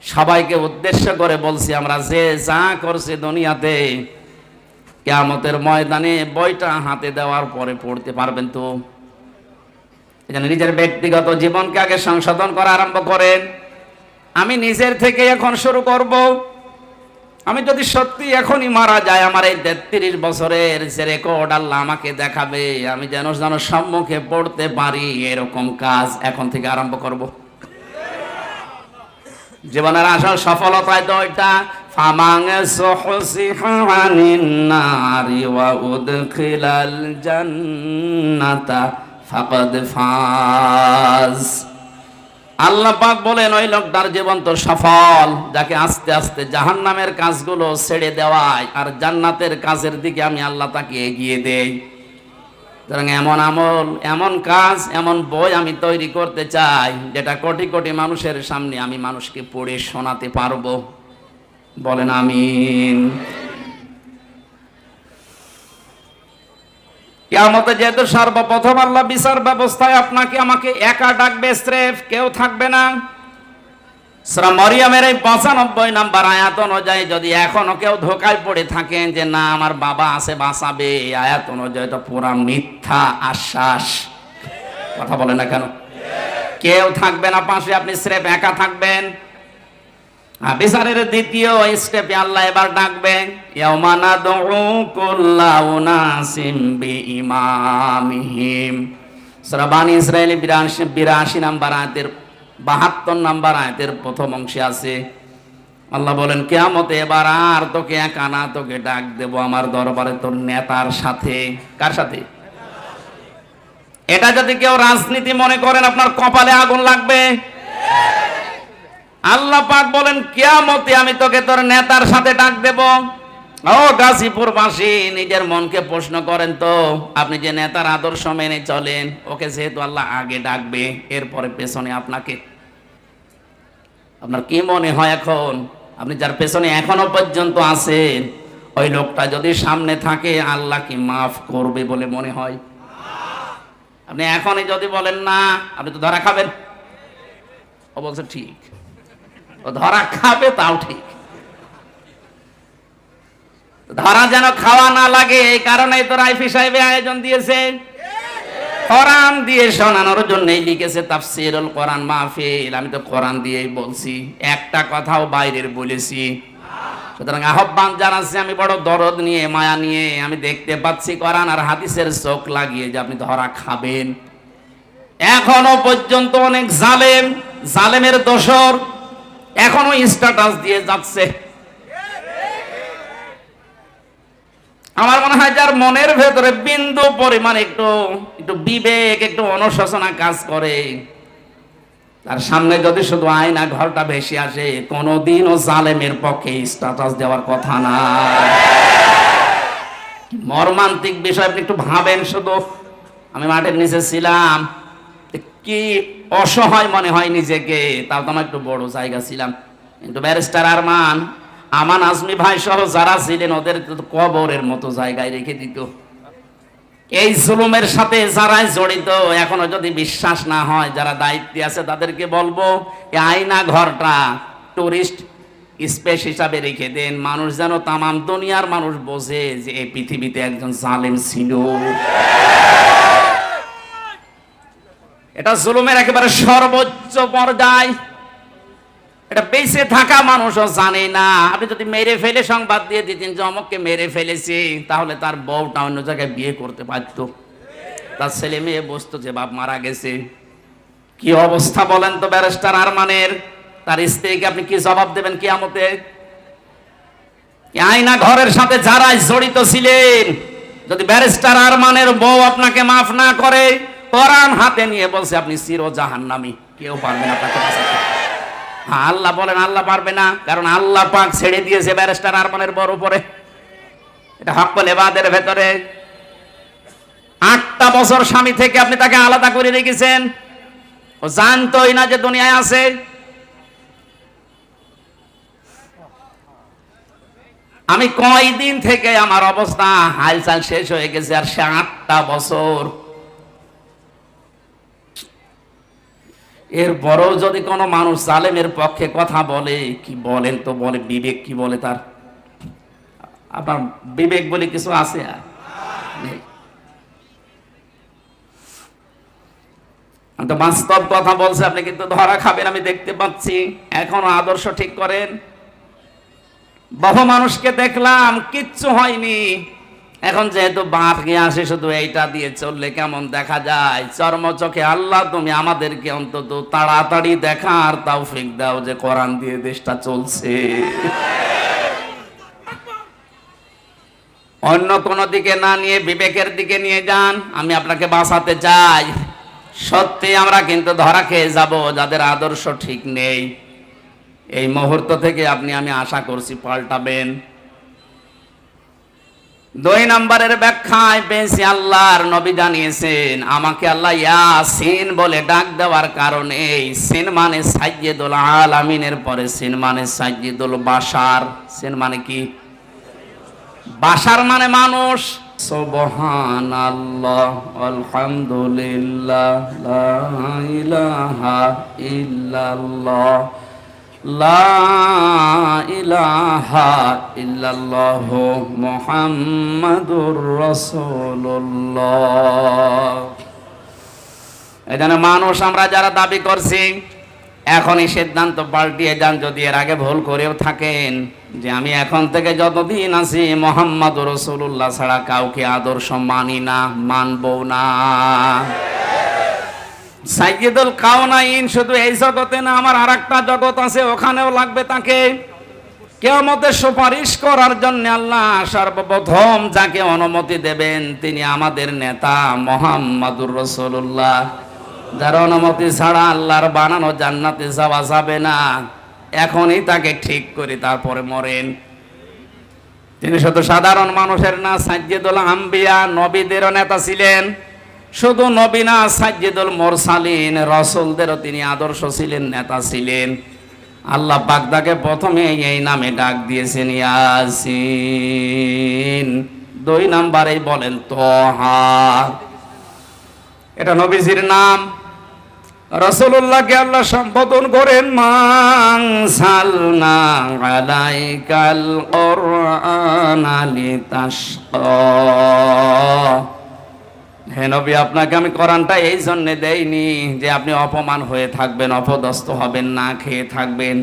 সবাইকে উদ্দেশ্য করে বলছি, আমরা যে যা করছি দুনিয়াতে, কিয়ামতের ময়দানে বইটা হাতে দেওয়ার পরে পড়তে পারবেন তো। এজন্য নিজের ব্যক্তিগত জীবনকে আগে সংশোধন করা আরম্ভ করেন। আমি নিজের থেকে এখন শুরু করব। আমি যদি সত্যি এখনই মারা যায়, আমার এই 33 বছরের যে রেকর্ড আল্লাহ আমাকে দেখাবে, আমি যেন সম্মুখে পড়তে পারি, এরকম কাজ এখন থেকে আরম্ভ করব। জীবনের আসল সফলতায় তো এটা, ফামাং সুহসিহা আনিন নারি ওয়া উদখিলাল জান্নাতা ফাকাদ ফাজ। আল্লাহ পাক বলেন ওই লোকটার জীবন তো সফল যাকে আস্তে আস্তে জাহান্নামের কাজগুলো ছেড়ে দেওয়ায় আর জান্নাতের কাজের দিকে আমি আল্লাহ তাকে এগিয়ে দেই। সুতরাং এমন আমল, এমন কাজ, এমন বই আমি তৈরি করতে চাই যেটা কোটি কোটি মানুষের সামনে আমি মানুষকে পড়ে শোনাতে পারবো। বলেন আমিন। কিয়ামতে যেহেতু সর্বপ্রথম আল্লাহ বিচার ব্যবস্থায় আপনাকে আমাকে একা ডাকবে, স্রেফ কেউ থাকবে না। সূরা মরিয়মের এই 95 নম্বর আয়াত অনুযায়ী যদি এখনো কেউ ধোকায় পড়ে থাকেন যে না আমার বাবা আছে বাঁচাবে, আয়াত অনুযায়ী তো পুরা মিথ্যা আশ্বাস। কথা বলে না কেন? কেউ থাকবে না পাশে, আপনি স্রেফ একা থাকবেন। বিচারের দ্বিতীয় স্টেপে আল্লাহ এবার ডাকবেন, ইয়াউমা নাদউ কুল্লা উনাসিম বিইমামিহিম। সূরা বানী ইসরাঈল 82 নম্বর আয়াতের 72 নম্বর আয়াতের প্রথম অংশে আছে, আল্লাহ বলেন কিয়ামতে এবার আর তোকে একা না, তোকে ডাক দেব আমার দরবারে তোর নেতার সাথে। কার সাথে? এটা যদি কেউ রাজনীতি মনে করেন আপনার কপালে আগুন লাগবে। আল্লাহ পাক বলেন কিয়ামতে আমি তোকে তোর নেতার সাথে ডাক দেব। ও গাজীপুরবাসী, নিজের মনকে প্রশ্ন করেন তো, আপনি যে নেতার আদর্শ মেনে চলেন, ওকে যেহেতু আল্লাহ আগে ডাকবে, এরপরে পেছনে আপনাকে, আপনার কি মনে হয় এখন আপনি যার পেছনে এখনো পর্যন্ত আছেন, ওই লোকটা যদি সামনে থাকে আল্লাহ কি মাফ করবে বলে মনে হয়? আপনি এখনই যদি বলেন না, আপনি তো ধরা খাবেন। ও বলছে ঠিক, ও ধরা খাবে, তাও ঠিক। ধরা যেন খাওয়া না লাগে, এই কারণে তো রাইফি সাহেব আয়োজন দিয়েছে, কোরআন দিয়ে শোনানোর জন্যই লিখেছে তাফসীরুল কোরআন মাহফিল। আমি তো কোরআন দিয়েই বলছি, একটা কথাও বাইরের বলেছি। সুতরাং আহ্বান জানাচ্ছি, আমি বড় দরদ নিয়ে, মায়া নিয়ে, আমি দেখতে পাচ্ছি কোরআন আর হাদিসের চোখ লাগিয়ে যে আপনি ধরা খাবেন। এখনো পর্যন্ত অনেক জালেম, জালেমের দোসর এখনো স্ট্যাটাস দিয়ে যাচ্ছে। আমার মনে হয় যার মনের ভেতরে বিন্দু পরিমাণ একটু বিবেক, একটু অনুশোচনা কাজ করে, তার সামনে যদি শুধু আয়না ঘরটা ভেসে আসে, কোনোদিনও জালেমের পক্ষে স্ট্যাটাস দেওয়ার কথা না। মর্মান্তিক বিষয়, আপনি একটু ভাবেন শুধু। আমি মাঠের নিচে ছিলাম, কি অসহায় মনে হয় নিজেকে, তাও তো আমার একটু বড় জায়গা ছিলাম, কিন্তু ব্যারিস্টার আরমান, আমান আজমি ভাই সহ যারা ছিলেন ওদের কবরের মতো জায়গায় রেখে দিত। এই জুলুমের সাথে যারাই জড়িত, এখনো যদি বিশ্বাস না হয়, যারা দায়িত্বে আছে তাদেরকে বলবো, এই আয়না ঘরটা টুরিস্ট স্পেস হিসাবে রেখে দেন, মানুষ যেন, তামাম দুনিয়ার মানুষ বোঝে যে এই পৃথিবীতে একজন জালেম ছিল। এটা জুলুমের একেবারে সর্বোচ্চ পর্যায়। এটা বেঁচে থাকা মানুষও জানে না। আপনি যদি মেরে ফেলে সংবাদ দিয়ে দিতেন যে অমুককে মেরে ফেলেছে, তাহলে তার বউটা অন্য জায়গায় বিয়ে করতে পারত, তার ছেলে মেয়ে বসতো যে বাপ মারা গেছে। কি অবস্থা বলেন তো ব্যারিস্টার আরমানের, তার স্ত্রীকে আপনি কি জবাব দেবেন কিয়ামতে? আয়না ঘরের সাথে যারাই জড়িত ছিলেন, যদি ব্যারিস্টার আরমানের বউ আপনাকে মাফ না করে, কোরআন হাতে নিয়ে বলছে আপনি চির জাহান্নামী, কেউ পারবে না আপনাকে বাঁচাতে। হ্যাঁ, আল্লাহ বলেন আল্লাহ পারবে না, কারণ আল্লাহ পাক ছেড়ে দিয়েছে ব্যারিস্টার আরমানের বড় উপরে। এটা হক্কুল ইবাদের ভেতরে 8টা বছর স্বামী থেকে আপনি তাকে আলাদা করে রেখেছেন, ও জানতোই না যে দুনিয়ায় আছে। আমি কয়দিন থেকে আমার অবস্থা হালচাল শেষ হয়ে গেছে, আর সে 8টা বছর। এরপরও যদি কোনো মানুষ জালেমের পক্ষে কথা বলে, কি বলেন তো, বলে বিবেক কি বলে তার? আপনার বিবেক বলে কিছু আছে? আর নেই। তো বাস্তব কথা বলছে, আপনি কিন্তু ধরা খাবেন, আমি দেখতে পাচ্ছি। এখনো আদর্শ ঠিক করেন। বহু মানুষকে দেখলাম কিচ্ছু হয়নি, এখন যেহেতু বাঘে আসে, শুধু এইটা দিয়ে চললে কেমন দেখা যায়। চর্মচোখে আল্লাহ তুমি আমাদেরকে অন্তত তাড়াতাড়ি দেখার তৌফিক দাও যে কোরআন দিয়ে দেশটা চলছে। অন্য কোনো দিকে না নিয়ে বিবেকের দিকে নিয়ে যান, আমি আপনাকে বাঁচাতে চাই। সত্যি আমরা কিন্তু ধরা খেয়ে যাব যাদের আদর্শ ঠিক নেই। এই মুহূর্ত থেকে আমি আশা করছি পাল্টাবেন। 2 নম্বরের ব্যাখ্যায় পেয়েছি, আল্লাহর নবী জানিয়েছেন, আমাকে আল্লাহ ইয়াসিন বলে ডাক দেওয়ার কারণে, সিন মানে সাইয়্যিদুল আলামিনের পরে সিন মানে সাইয়্যিদুল বাশার। সিন মানে কি? বাশার মানে মানুষ। সুবহানাল্লাহ, আলহামদুলিল্লাহ, লা ইলাহা ইল্লাল্লাহ, লা ইলাহা ইল্লাল্লাহ, মুহাম্মাদুর রাসূলুল্লাহ। এখানে মানুষ আমরা যারা দাবি করছি, এখনই সিদ্ধান্ত পাল্টিয়ে যান যদি এর আগে ভুল করেও থাকেন, যে আমি এখন থেকে যতদিন আছি মুহাম্মাদুর রাসূলুল্লাহ ছাড়া কাউকে আদর্শ মানি না, মানবো না। সাইয়্যিদুল কাওনাইন শুধু এই জগতে না, আমার আরেকটা জগৎ আছে, ওখানেও লাগবে তাকে। কিয়ামতের সুপারিশ করার জন্য আল্লাহ সর্বপ্রথম যাকে অনুমতি দেবেন তিনি আমাদের নেতা মুহাম্মাদুর রাসূলুল্লাহ। যার অনুমতি ছাড়া আল্লাহর বানানো জান্নাতে যাওয়া যাবে না। এখনই তাকে ঠিক করে তারপরে মরেন। তিনি শুধু সাধারণ মানুষের না, সাইয়্যিদুল আম্বিয়া, নবীদেরও নেতা ছিলেন। শুধু নবী না, সাইয়্যিদুল মুরসালিন, রাসূলদেরও তিনি আদর্শ ছিলেন, নেতা ছিলেন। আল্লাহ পাক তাকে প্রথমে এই নামে ডাক দিয়েছেন, ইয়াসিন। 2 নম্বরে বলেন তোহা। এটা নবীজির নাম। রাসূলুল্লাহকে আল্লাহ সম্বোধন করেন মানসালনা আলাইকাল কুরআনা লিতাশকা। হে নবী, আপনাকে আমি কোরআনটা এই জন্য দেইনি যে আপনি অপমান হয়ে থাকবেন, অপদস্থ হবেন, না খেয়ে থাকবেন,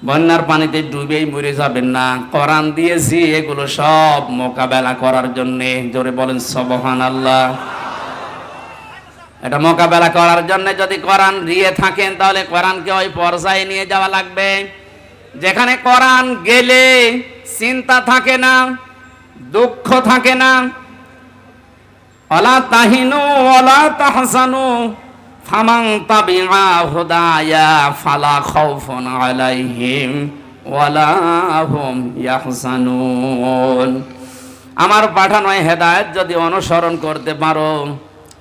বন্যার পানিতে ডুবেই মরে যাবেন না। কোরআন দিয়েছি এগুলো সব মোকাবেলা করার জন্যে। জোরে বলেন সুবহানাল্লাহ। এটা মোকাবেলা করার জন্য যদি কোরআন দিয়ে থাকেন তাহলে কোরআনকে ওই পর্যায়ে নিয়ে যাওয়া লাগবে যেখানে কোরআন গেলে চিন্তা থাকে না, দুঃখ থাকে না। ওয়ালা তাহিনু ওয়ালা তাহসানু ফামান তাবিআ হুদায়া ফালা খাউফুন আলাইহিম ওয়ালা হুম ইয়াহজানুন। আমার পাঠানো হেদায়েত যদি অনুসরণ করতে পারো,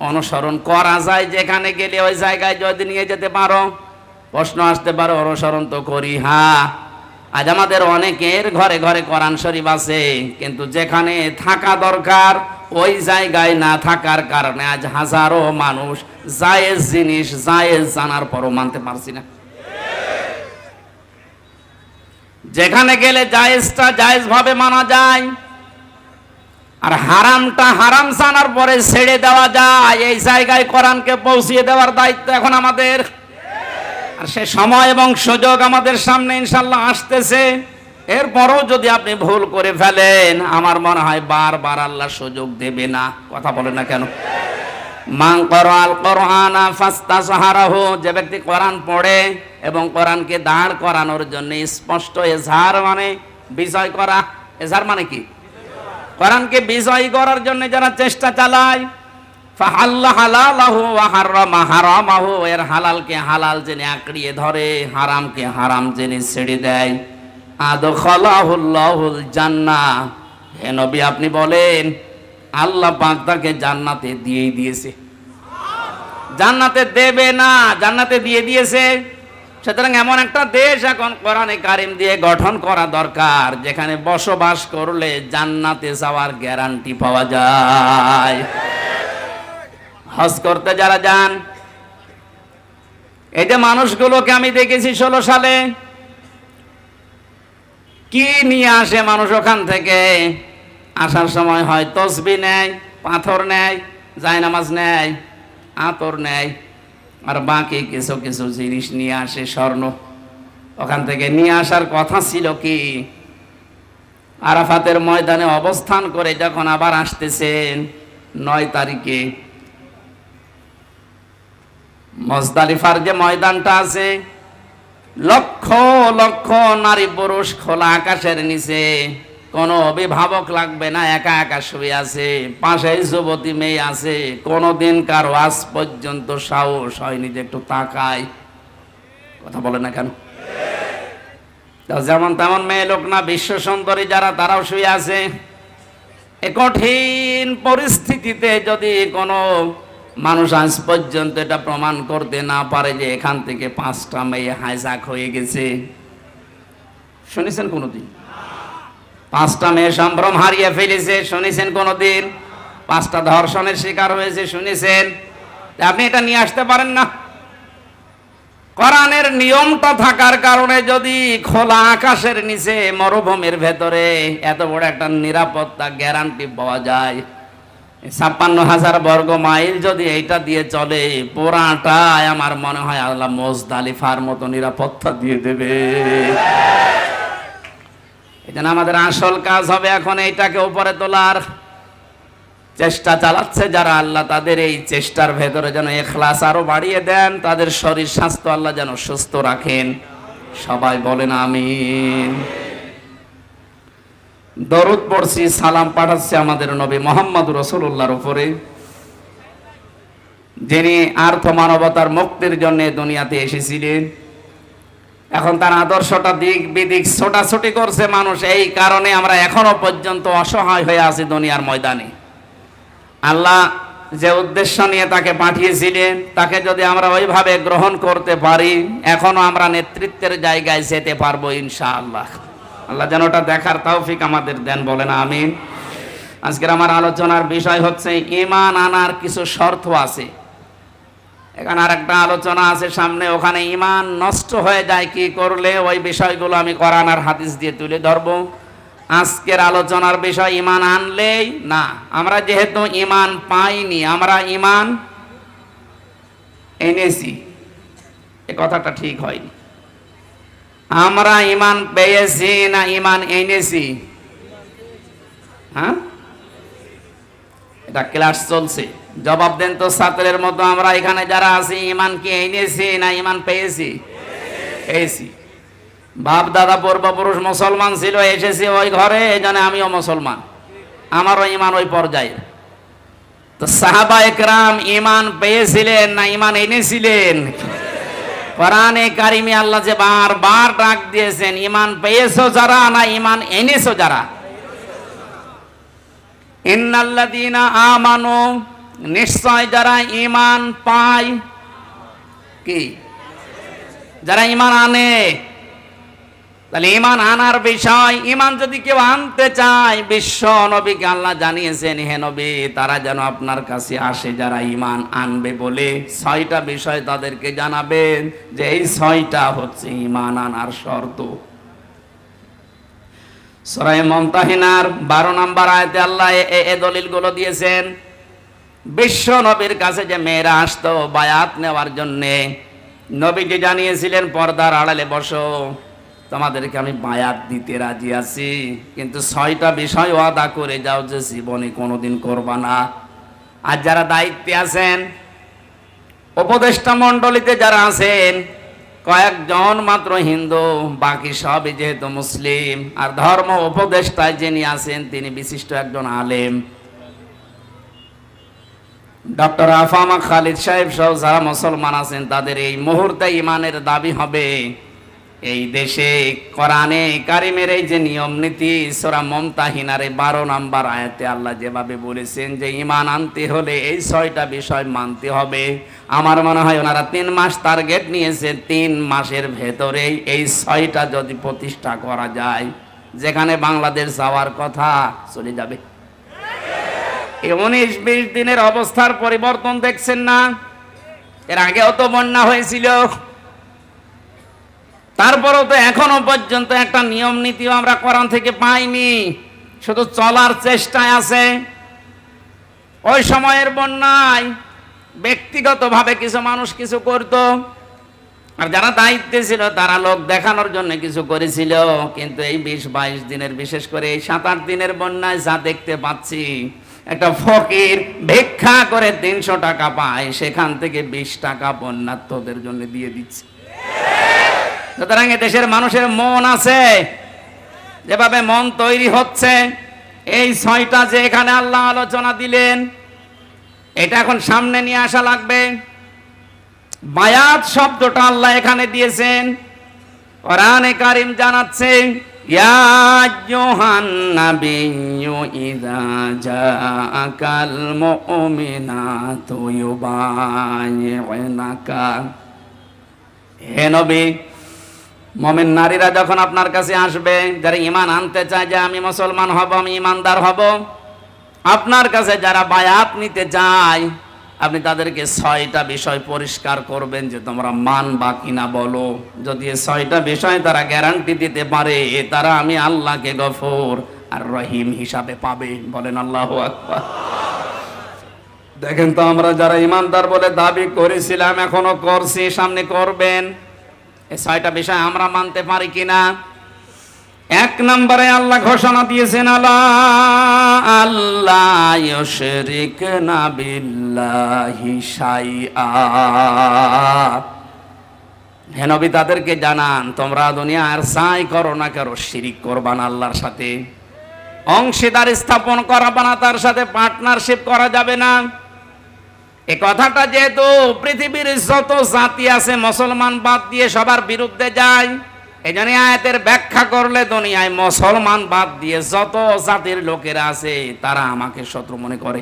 অনুসরণ করা যায়, যেখানে গেলে ওই জায়গায় যদি নিয়ে যেতে পারো। প্রশ্ন আসতে পারো, অনুসরণ তো করি। হ্যাঁ, আজ আমাদের অনেকের ঘরে ঘরে কোরআন শরীফ আছে, কিন্তু যেখানে থাকা দরকার ওই জায়গায় না থাকার কারণে আজ হাজারো মানুষ জায়েজ জিনিস জায়েজ জানার পরও মানতে পারছি না। যেখানে গেলে জায়েজটা জায়েজ ভাবে মানা যায় আর হারামটা হারাম জানার পরে ছেড়ে দেওয়া যায়, এই জায়গায় কোরআনকে পৌঁছিয়ে দেওয়ার দায়িত্ব এখন আমাদের। আর সে সময় এবং সুযোগ আমাদের সামনে ইনশাআল্লাহ আসতেছে। এরপরও যদি আপনি ভুল করে ফেলেন, আমার মনে হয় বারবার আল্লাহ সুযোগ দেবে না। কথা বলে না কেন? মান ক্বারাআল কুরআনা ফাস্তাযহারাহু, যে ব্যক্তি কোরআন পড়ে এবং কোরআনকে দাঁড় করানোর জন্য স্পষ্ট এজহার মানে বিজয় করা। এজহার মানে কি? কোরআনকে বিজয় করার জন্য যারা চেষ্টা চালায়, ফাহাল্লা হালালাহু ওয়া হারামা হারামাহু, এর হালালকে হালাল জেনে আঁকড়িয়ে ধরে, হারামকে হারাম জেনে ছেড়ে দেয়, আদখালাহুল্লাহুল জান্নাহ। হে নবী, আপনি বলেন আল্লাহ পাক তাকে জান্নাতে দিয়েই দিয়েছে। জান্নাতে দেবে না, জান্নাতে দিয়ে দিয়েছে। সুতরাং এমন একটা দেশ এখন কোরআনে কারিম দিয়ে গঠন করা দরকার যেখানে বসবাস করলে জান্নাতে যাওয়ার গ্যারান্টি পাওয়া যায়। হজ করতে যারা যান, এই যে মানুষগুলোকে আমি দেখেছি 16 সালে কি নিয়ে আসে মানুষ ওখান থেকে। আসার সময় হয় তসবিহ নেয়, পাথর নেয়, জায়নামাজ নেয়, আতর নেয়, আর বাকি কিছু কিছু জিনিস নিয়ে আসে, স্বর্ণ। ওখান থেকে নিয়ে আসার কথা ছিল কি, আরাফাতের ময়দানে অবস্থান করে যখন আবার আসতেছেন 9 তারিখে, মুজদালিফার যে ময়দানটা আছে, লক্ষ লক্ষ নারী পুরুষ খোলা আকাশের নিচে, কোনো অভিভাবক লাগবে না, একা একা শুয়ে আছে, পাশে যুবতী মেয়ে আছে। কোনোদিন কারো আজ পর্যন্ত সাহস হয়নি যে একটু তাকায়। কথা বলে না কেন? যেমন তেমন মেয়ে লোক না, বিশ্ব সুন্দরী যারা, তারাও শুয়ে আছে। এ কঠিন পরিস্থিতিতে যদি কোনো মানুষ আজ পর্যন্ত এটা প্রমাণ করতে না পারে যে এখান থেকে 5টা মেয়ে হাইজাক হয়ে গেছে, শুনেছেন কোনোদিন? 5টা মেয়ে সম্ভ্রম হারিয়ে ফেলেছে, শুনেছেন কোনোদিন? 5টা ধর্ষণের শিকার হয়েছে, শুনেছেন? আপনি এটা নিয়ে আসতে পারেন না। কোরআনের নিয়মটা থাকার কারণে যদি খোলা আকাশের নিচে মরুভূমির ভেতরে এত বড় একটা নিরাপত্তা গ্যারান্টি পাওয়া যায়, 56,000 বর্গ মাইল যদি এইটা দিয়ে চলে, পুরাটাই আমার মনে হয় আল্লাহ মুজদালিফার মতো নিরাপত্তা দিয়ে দেবে। এই জন্য আমাদের আসল কাজ হবে এখন এইটাকে উপরে তোলার। চেষ্টা চালাচ্ছে যারা, আল্লাহ তাদের এই চেষ্টার ভেতরে যেন ইখলাস আরো বাড়িয়ে দেন, তাদের শরীর স্বাস্থ্য আল্লাহ যেন সুস্থ রাখেন। সবাই বলেন আমিন। দরুদ পড়ছি, সালাম পাঠাচ্ছি আমাদের নবী মুহাম্মদ রাসূলুল্লাহর উপরে, যিনি আর্থ মানবতার মুক্তির জন্য দুনিয়াতে এসেছিলেন। এখন তার আদর্শটা দিক বিদিক ছোটাছুটি করছে মানুষ, এই কারণে আমরা এখনো পর্যন্ত অসহায় হয়ে আছি দুনিয়ার ময়দানে। আল্লাহ যে উদ্দেশ্য নিয়ে তাকে পাঠিয়েছিলেন, তাকে যদি আমরা ওইভাবে গ্রহণ করতে পারি, এখনো আমরা নেতৃত্বের জায়গায় যেতে পারবো ইনশাআল্লাহ। আল্লাহ যেন ওটা দেখার তৌফিক আমাদের দেন, বলেন আমিন। আজকের আমার আলোচনার বিষয় হচ্ছে ঈমান আনার কিছু শর্ত আছে। এখানে আর একটা আলোচনা আছে সামনে, ওখানে ঈমান নষ্ট হয়ে যায় কি করলে, ওই বিষয়গুলো আমি কোরআন আর হাদিস দিয়ে তুলে ধরবো। আজকের আলোচনার বিষয় ঈমান আনলেই না, আমরা যেহেতু ঈমান পাইনি, আমরা ঈমান এনেছি, এ কথাটা ঠিক হয়নি। আমরা ঈমান পেয়েছি না ঈমান এনেছি? হ্যাঁ, এটা ক্লাস চলছে, জবাব দেন তো ছাত্রের মতো। আমরা এখানে যারা আছি ঈমান কি এনেছি না ঈমান পেয়েছি? পেয়েছি। বাপ দাদা পূর্বপুরুষ মুসলমান ছিল, এসেছি ওই ঘরে, এই জন্য আমিও মুসলমান, আমারও ঈমান ওই পর্যায়ে। তো সাহাবা একরাম ঈমান পেয়েছিলেন না ঈমান এনেছিলেন? কোরআনে কারিমে আল্লাহ যে বারবার ডাক দিয়েছেন, ঈমান পেয়েছো যারা না ঈমান এনেছো যারা? ইন্নাল্লাযীনা আমানু, নিশ্চয় যারা ঈমান পায়, কি যারা ঈমান আনে। তাহলে ঈমান আনার বিষয়, ঈমান যদি কেউ আনতে চায়, বিশ্ব নবীকে আল্লাহ জানিয়েছেন, হে নবী তারা যেন আপনার কাছে আসে যারা ঈমান আনবে বলে 6টা বিষয় তাদেরকে জানাবেন, যে এই 6টা হচ্ছে ঈমান আনার শর্ত। সূরা মুমতাহিনার 12 নম্বর আয়াতে আল্লাহ এই দলিলগুলো দিয়েছেন। বিশ্ব নবীর কাছে যে মেয়েরা আসতো বায়াত নেওয়ার জন্যে, নবীজি জানিয়েছিলেন পর্দার আড়ালে বসো, তোমাদেরকে আমি বায়াত দিতে রাজি আছি, কিন্তু 6টা বিষয় ওয়াদা করে যাও যে জীবনে কোনোদিন করবা না। আর যারা দায়িত্বে আছেন, উপদেষ্টা মণ্ডলীতে যারা আছেন, কয়েকজন মাত্র হিন্দু, বাকি সবই যেহেতু মুসলিম। আর ধর্ম উপদেষ্টায় যিনি আছেন তিনি বিশিষ্ট একজন আলেম, ডক্টর আফামা খালিদ সাহেব সহ যারা মুসলমান আছেন, তাদের এই মুহূর্তে ঈমানের দাবি হবে এই দেশে কোরআনে কারিমের এই যে নিয়ম নীতি, সূরা মুমতাহিনার 12 নম্বর আয়াতে আল্লাহ যেভাবে বলেছেন যে ঈমান আনতে হলে এই 6টা বিষয় মানতে হবে। আমার মনে হয় ওনারা 3 মাস টার্গেট নিয়েছে, 3 মাসের ভেতরেই এই 6টা যদি প্রতিষ্ঠা করা যায়, যেখানে বাংলাদেশ যাওয়ার কথা চলে যাবে। এই 19-20 দিনের অবস্থার পরিবর্তন দেখছেন না? এর আগেও তো বন্যা হয়েছিল, তারপরেও তো এখনো পর্যন্ত একটা নিয়ম নীতিও আমরা কোরআন থেকে পাইনি, শুধু চলার চেষ্টায় আছে। ওই সময়ের বন্যায় ব্যক্তিগতভাবে কিছু মানুষ কিছু করত, আর যারা দায়িত্বে ছিল তারা লোক দেখানোর জন্য কিছু করেছিল। কিন্তু এই 20-22 দিনের, বিশেষ করে এই 7-8 দিনের বন্যায় যা দেখতে পাচ্ছি, একটা ফকির ভিক্ষা করে 300 টাকা পায়, সেখান থেকে 20 টাকা বন্যার্থদের জন্য দিয়ে দিচ্ছে। সুতরাং দেশের মানুষের মন আছে, যেভাবে মন তৈরি হচ্ছে, এই 6টা যে এখানে আল্লাহ আলোচনা দিলেন, এটা এখন সামনে নিয়ে আসা লাগবে। বায়াত শব্দটা আল্লাহ এখানে দিয়েছেন, কোরআনে কারীম জানাচ্ছে, ইয়া আইয়ুহান নাবিয়্যু ইযা জাআকাল মুমিনাতু ইউবাইয়ুনাকা, হে নবী মুমিন নারীরা যখন আপনার কাছে আসবে, যারা ঈমান আনতে চায় যে আমি মুসলমান হব, আমি ঈমানদার হব, আপনার কাছে যারা বায়াত নিতে চায়, আপনি তাদেরকে 6টা বিষয় পরিষ্কার করবেন যে তোমরা মানবা কিনা বলো। যদি এই 6টা বিষয় তারা গ্যারান্টি দিতে পারে, তারা আমি আল্লাহকে গফুর আর রহিম হিসাবে পাবে। বলেন আল্লাহু আকবার। দেখেন তো, আমরা যারা ঈমানদার বলে দাবি করেছিলাম, এখনো করছি, সামনে করবেন, এই 6টা বিষয় আমরা মানতে পারি কিনা। এক নম্বরে আল্লাহ ঘোষণা দিয়েছেন, আলা আল্লাহ ইউশরিকনা বিল্লাহি শাইআ। হে নবী, তাদেরকে জানান, তোমরা দুনিয়ার যাই করো না কেন, শিরিক করবা না আল্লাহর সাথে, অংশীদার স্থাপন করাবা না, তার সাথে পার্টনারশিপ করা যাবে না। এই কথাটা যেহেতু পৃথিবীর যত জাতি আছে মুসলমান বাদ দিয়ে সবার বিরুদ্ধে যায়, এই জন্য আয়াতের ব্যাখ্যা করলে দুনিয়ায় মুসলমান বাদ দিয়ে যত জাতির লোকেরা আছে তারা আমাকে শত্রু মনে করে।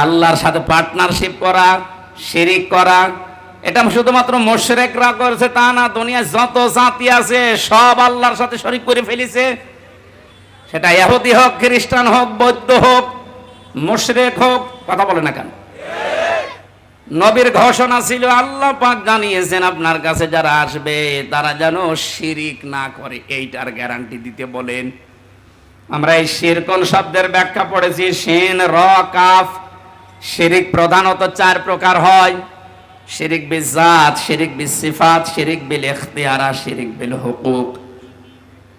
আল্লাহর সাথে পার্টনারশিপ করা, শিরিক করা, এটা শুধুমাত্র মুশরিকরা করেছে তা না, দুনিয়ায় যত জাতি আছে সব আল্লাহর সাথে শরীক করে ফেলেছে। সেটা ইহুদি হোক, খ্রিস্টান হোক, বৌদ্ধ হোক, মুশরিক হোক, কথা বলে না কেন? নবীর ঘোষণা ছিল, আল্লাহ পাক জানিয়েছেন আপনার কাছে যারা আসবে তারা যেন শিরিক না করে, এইটার গ্যারান্টি দিতে বলেন। আমরা এই শিরকুন শব্দের ব্যাখ্যা পড়েছি, শিন র কাফ। শিরিক প্রধানত 4 প্রকার হয়: শিরিক বিজাত, শিরিক বিসিফাত, শিরিক বিল ইখতিয়ারা, শিরিক বিল হুকুক।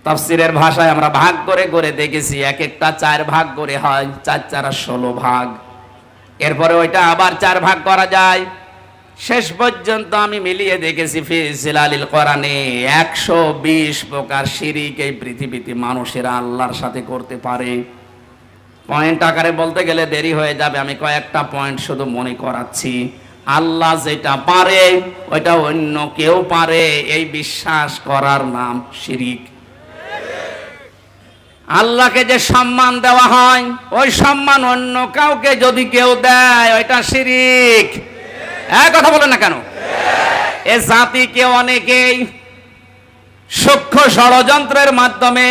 তাফসীরের ভাষায় আমরা ভাগ করে করে দেখেছি, এক একটা 4 ভাগ করে হয়, 4 4 16 ভাগ। এরপরে ওইটা আবার 4 ভাগ করা যায়। শেষ পর্যন্ত আমি মিলিয়ে দেখেছি ফি জিলালিল কোরআনে 120 প্রকার শিরিক এই পৃথিবীতে মানুষেরা আল্লাহর সাথে করতে পারে। পয়েন্ট আকারে বলতে গেলে দেরি হয়ে যাবে, আমি কয়েকটা পয়েন্ট শুধু মনে করাচ্ছি। আল্লাহ যেটা পারে ওইটা অন্য কেউ পারে, এই বিশ্বাস করার নাম শিরিক। আল্লাহকে যে সম্মান দেওয়া হয়, ওই সম্মান অন্য কাউকে যদি কেউ দেয় ওইটা শিরিক। কথা বলেন না কেন? এ জাতিকে অনেকেই সূক্ষ্ম ষড়যন্ত্রের মাধ্যমে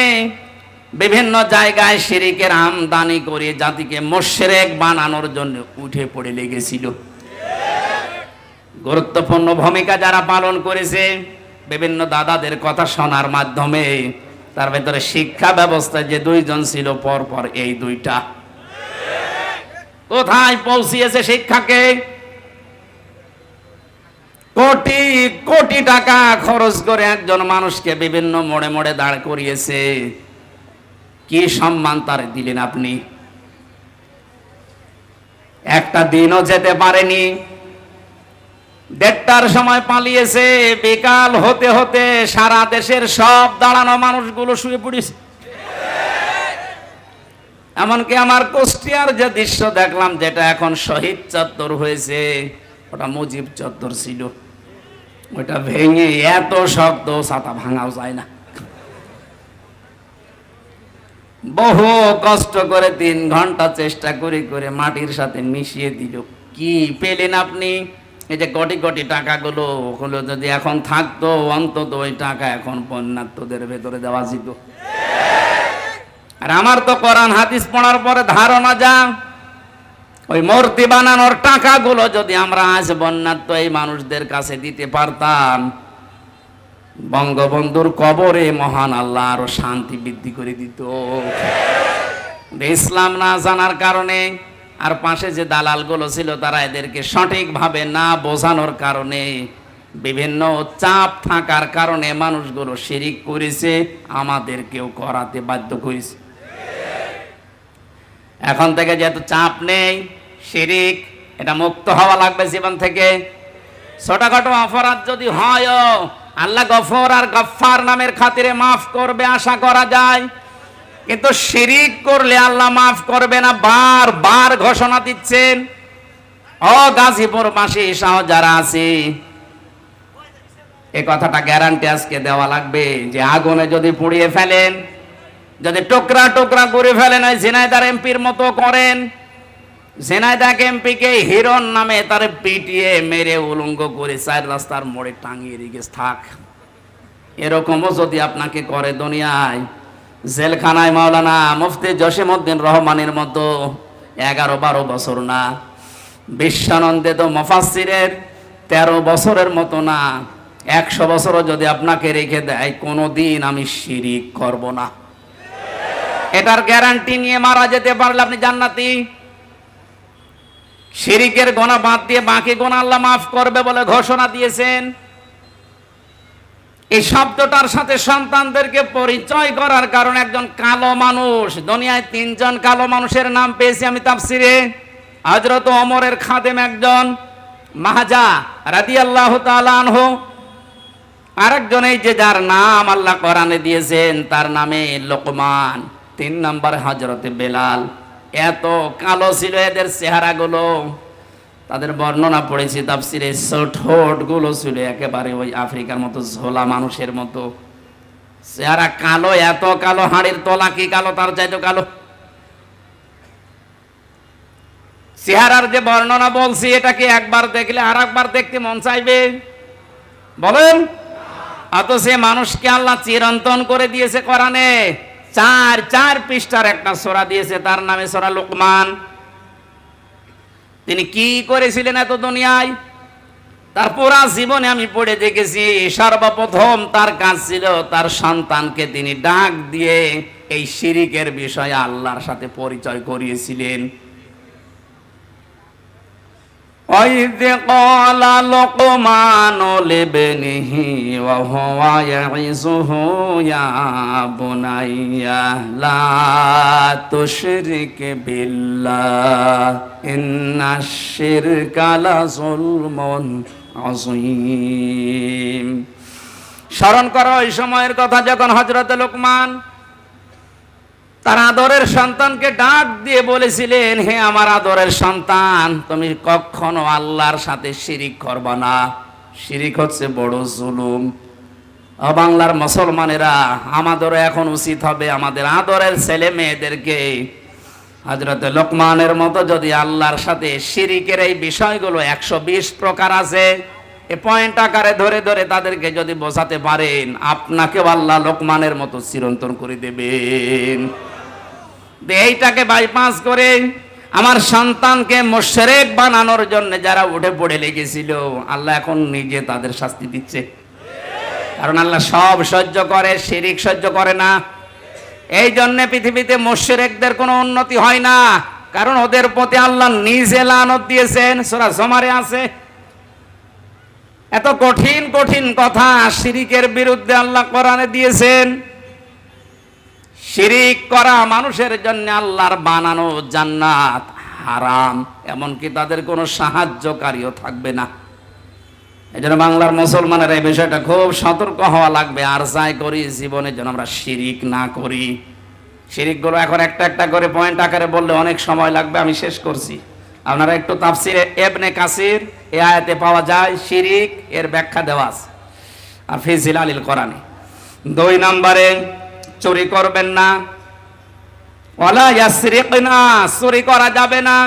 বিভিন্ন জায়গায় শিরিকের আমদানি করে জাতিকে মুশরিক বানানোর জন্য উঠে পড়ে লেগেছিল। গুরুত্বপূর্ণ ভূমিকা যারা পালন করেছে, বিভিন্ন দাদাদের কথা শোনার মাধ্যমে, তার ভেতরে শিক্ষা ব্যবস্থায় যে 2 জন ছিল পরপর, এই 2টা কোথায় পৌঁছিয়েছে শিক্ষাকে? কোটি কোটি টাকা খরচ করে একজন মানুষকে বিভিন্ন মোড়ে মোড়ে দাঁড় করিয়েছে। কি সম্মান তার দিলেন আপনি? একটা দিনও যেতে পারেনি, 1:30টার সময় পালিয়েছে, বিকাল হতে হতে সারা দেশের সব দাঁড়ানো মানুষগুলো শুয়ে পড়েছে। এমনকি আমার কুষ্টিয়ার যে দৃশ্য দেখলাম, যেটা এখন শহীদ চত্বর হয়েছে, ওটা মুজিব চত্বর ছিল। ওটা ভেঙে এত শক্ত, ছাতা ভাঙাও যায় না। বহু কষ্ট করে 3 ঘন্টা চেষ্টা করে করে মাটির সাথে মিশিয়ে দিল। কি পেলেন আপনি? এই যে কোটি কোটি টাকাগুলো, ওগুলো যদি এখন থাকতো, অন্তত ওই টাকা এখন বন্যার্থদের ভেতরে দেওয়া যেত। আর আমার তো কোরআন হাদিস পড়ার পরে ধারণা, যা ওই মূর্তি বানানোর টাকাগুলো যদি আমরা আজ বন্যার্থ এই মানুষদের কাছে দিতে পারতাম, বঙ্গবন্ধুর কবরে মহান আল্লাহ আরো শান্তি বৃদ্ধি করে দিত। ইসলাম না জানার কারণে, আর পাশে যে দালালগুলো ছিল তারা এদেরকে সঠিকভাবে না বোঝানোর কারণে, বিভিন্ন চাপ থাকার কারণে মানুষগুলো শিরিক করেছে, আমাদেরকেও করাতে বাধ্য করেছে। এখন থেকে যেহেতু চাপ নেই, শিরিক এটা মুক্ত হওয়া লাগবে জীবন থেকে। ছোটখাটো অপরাধ যদি হয়, আল্লাহ গফর আর গফফার নামের খাতিরে মাফ করবে আশা করা যায়, কিন্তু শিরিক করলে আল্লাহ মাফ করবে না, বারবার ঘোষণা দিচ্ছেন। গাজীপুর বাসী সহ যারা আছে, এই কথাটা গ্যারান্টি আজকে দেওয়া লাগবে যে আগুনে যদি পুড়িয়ে ফেলেন, যদি টুকরা টুকরা করে ফেলেন, ওই ঝিনাইদহ এমপির মতো করেন, ঝিনাইদহ এমপিকে হিরণ নামে তারে পিটিয়ে মেরে উলঙ্গ করে 4 রাস্তার মোড়ে টাঙিয়ে রেখে থাক, এরকমও যদি আপনাকে করে দুনিয়ায়, জেলখানায় মাওলানা মুফতি জসিমউদ্দিন রহমানের মতো 11-12 বছর না, বিশ্বানন্দিত মুফাসসিরের 13 বছরের মতো না, 100 বছরও যদি আপনাকে রেখে দেয়, কোনোদিন আমি শিরিক করব না, এটার গ্যারান্টি নিয়ে মারা যেতে পারলে আপনি জান্নাতি। শিরিকের গুনাহ বাদ দিয়ে বাকি গুনাহ আল্লাহ মাফ করবে বলে ঘোষণা দিয়েছেন। এই শব্দটার সাথে সন্তানদেরকে পরিচয় করার কারণে একজন কালো মানুষ, দুনিয়ায় 3 জন কালো মানুষের নাম পেয়েছি আমি তাফসিরে। হযরত ওমরের খাদেম একজন মাহাজা রাদিয়াল্লাহু তাআলা আনহু, আরেকজন এই যে যার নাম আল্লাহ কোরআনে দিয়েছেন তার নামে লোকমান, 3 নম্বর হযরতে বেলাল। এত কালো ছিল এদের চেহারাগুলো, তাদের বর্ণনা পড়েছি তাফসিরে। ঠোঁট গুলো ছিল একেবারে ওই আফ্রিকার মতো ঝোলা মানুষের মতো চেহারা, কালো, এত কালো, হাড়ির তলা কি কালো, তার চাইতে কালো চেহারার যে বর্ণনা বলছি, এটা কি একবার দেখলে আর একবার দেখতে মন চাইবে বলেন? অথচ মানুষকে আল্লাহ চিরন্তন করে দিয়েছে কোরআনে, 4 পৃষ্ঠার একটা সূরা দিয়েছে, তার নামে সূরা লোকমান। তিনি কি করেছিলেন এত দুনিয়ায়? তার পুরা জীবনে আমি পড়ে দেখেছি, সর্বপ্রথম তার কাজ ছিল তার সন্তানকে তিনি ডাক দিয়ে এই শিরিকের বিষয়ে আল্লাহর সাথে পরিচয় করিয়েছিলেন। وَإِذْ قَالَ لُقْمَانُ لِابْنِهِ وَهُوَ يَعِظُهُ يَا بُنَيَّ لَا تُشْرِكْ بِاللَّهِ إِنَّ الشِّرْكَ لَظُلْمٌ عَظِيمٌ। স্মরণ করো এই সময়ের কথা যখন হযরত লোকমান তার আদরের সন্তানকে ডাক দিয়ে বলেছিলেন, হে আমার আদরের সন্তান, তুমি কখনো আল্লাহর সাথে শিরিক করবা না, শিরিক হচ্ছে বড় জুলুম। বাংলার মুসলমানেরা, আমাদেরও এখন উচিত হবে আমাদের আদরের ছেলে মেয়েদেরকে হযরত লোকমানের মতো যদি আল্লাহর সাথে শিরিকের এই বিষয়গুলো 120 প্রকার আছে, এই পয়েন্ট আকারে ধরে ধরে তাদেরকে যদি বোঝাতে পারেন, আপনাকেও আল্লাহ লোকমানের মতো চিরন্তন করে দেবেন। এইটাকে বাইপাস করে আমার সন্তানকে মুশরিক বানানোর জন্য যারা উঠে পড়ে লেগেছিল, আল্লাহ এখন নিজে তাদের শাস্তি দিচ্ছে। কারণ আল্লাহ সব সহ্য করে, শিরিক সহ্য করে না। এই জন্য পৃথিবীতে মুশরিকদের কোনো উন্নতি হয় না, কারণ ওদের প্রতি আল্লাহ নিজে লানত দিয়েছেন, সূরা জুমারে আছে। এত কঠিন কঠিন কথা শিরিকের বিরুদ্ধে আল্লাহ কোরআনে দিয়েছেন। শিরিক করা মানুষের জন্য আল্লাহর বানানো জান্নাত হারাম, এমনকি তাদের কোনো সাহায্যকারীও থাকবে না। এজন্য বাংলার মুসলমানের এই বিষয়টা খুব সতর্ক হওয়া লাগবে। আর যাই করি জীবনে যেন আমরা শিরিক না করি। শিরিকগুলো এখন একটা একটা করে পয়েন্ট আকারে বললে অনেক সময় লাগবে, আমি শেষ করছি। আপনারা একটু তাফসিরে ইবনে কাসির এই আয়াতে পাওয়া যায় শিরিক, এর ব্যাখ্যা দেওয়া আছে আর ফি জিলালিল কোরআনে। 2 নম্বরে চুরি করবেন না, ওয়ালা ইয়াসরিকনা, চুরি করা যাবে না।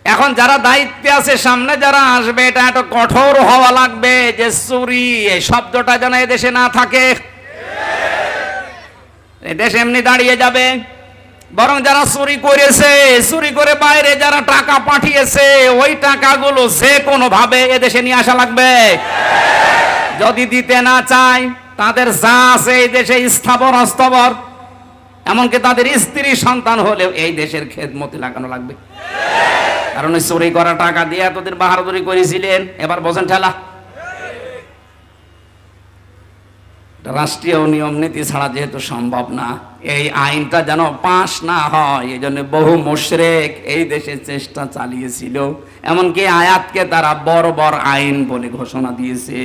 এখন যারা দায়িত্বে আছে, সামনে যারা আসবে, এটা একটু কঠোর হওয়া লাগবে যে চুরি এই শব্দটা যেন এদেশে না থাকে। এদেশ এমনি দাঁড়িয়ে যাবে, বরং যারা চুরি করেছে, চুরি করে বাইরে যারা টাকা পাঠিয়েছে, ওই টাকাগুলো যে কোনো ভাবে এদেশে নিয়ে আসা লাগবে। যদি দিতে না চায়, তাদের যা আছে এই দেশে স্থাবর অস্থাবর, এমনকি তাদের স্ত্রী সন্তান হলেও এই দেশের খেদমতে লাগানো লাগবে। কারণ ওই চুরি করা টাকা দিয়ে এতদিন বাহাদুরি করেছিলেন, এবার বোঝেন ঠেলা। রাষ্ট্রীয় নিয়ম নীতি ছাড়া যেহেতু সম্ভব না, এই আইনটা যেন পাশ না হয়, এই জন্য বহু মুশরিক এই দেশে চেষ্টা চালিয়েছিল, এমনকি আয়াতকে তারা বর্বর আইন বলে ঘোষণা দিয়েছে।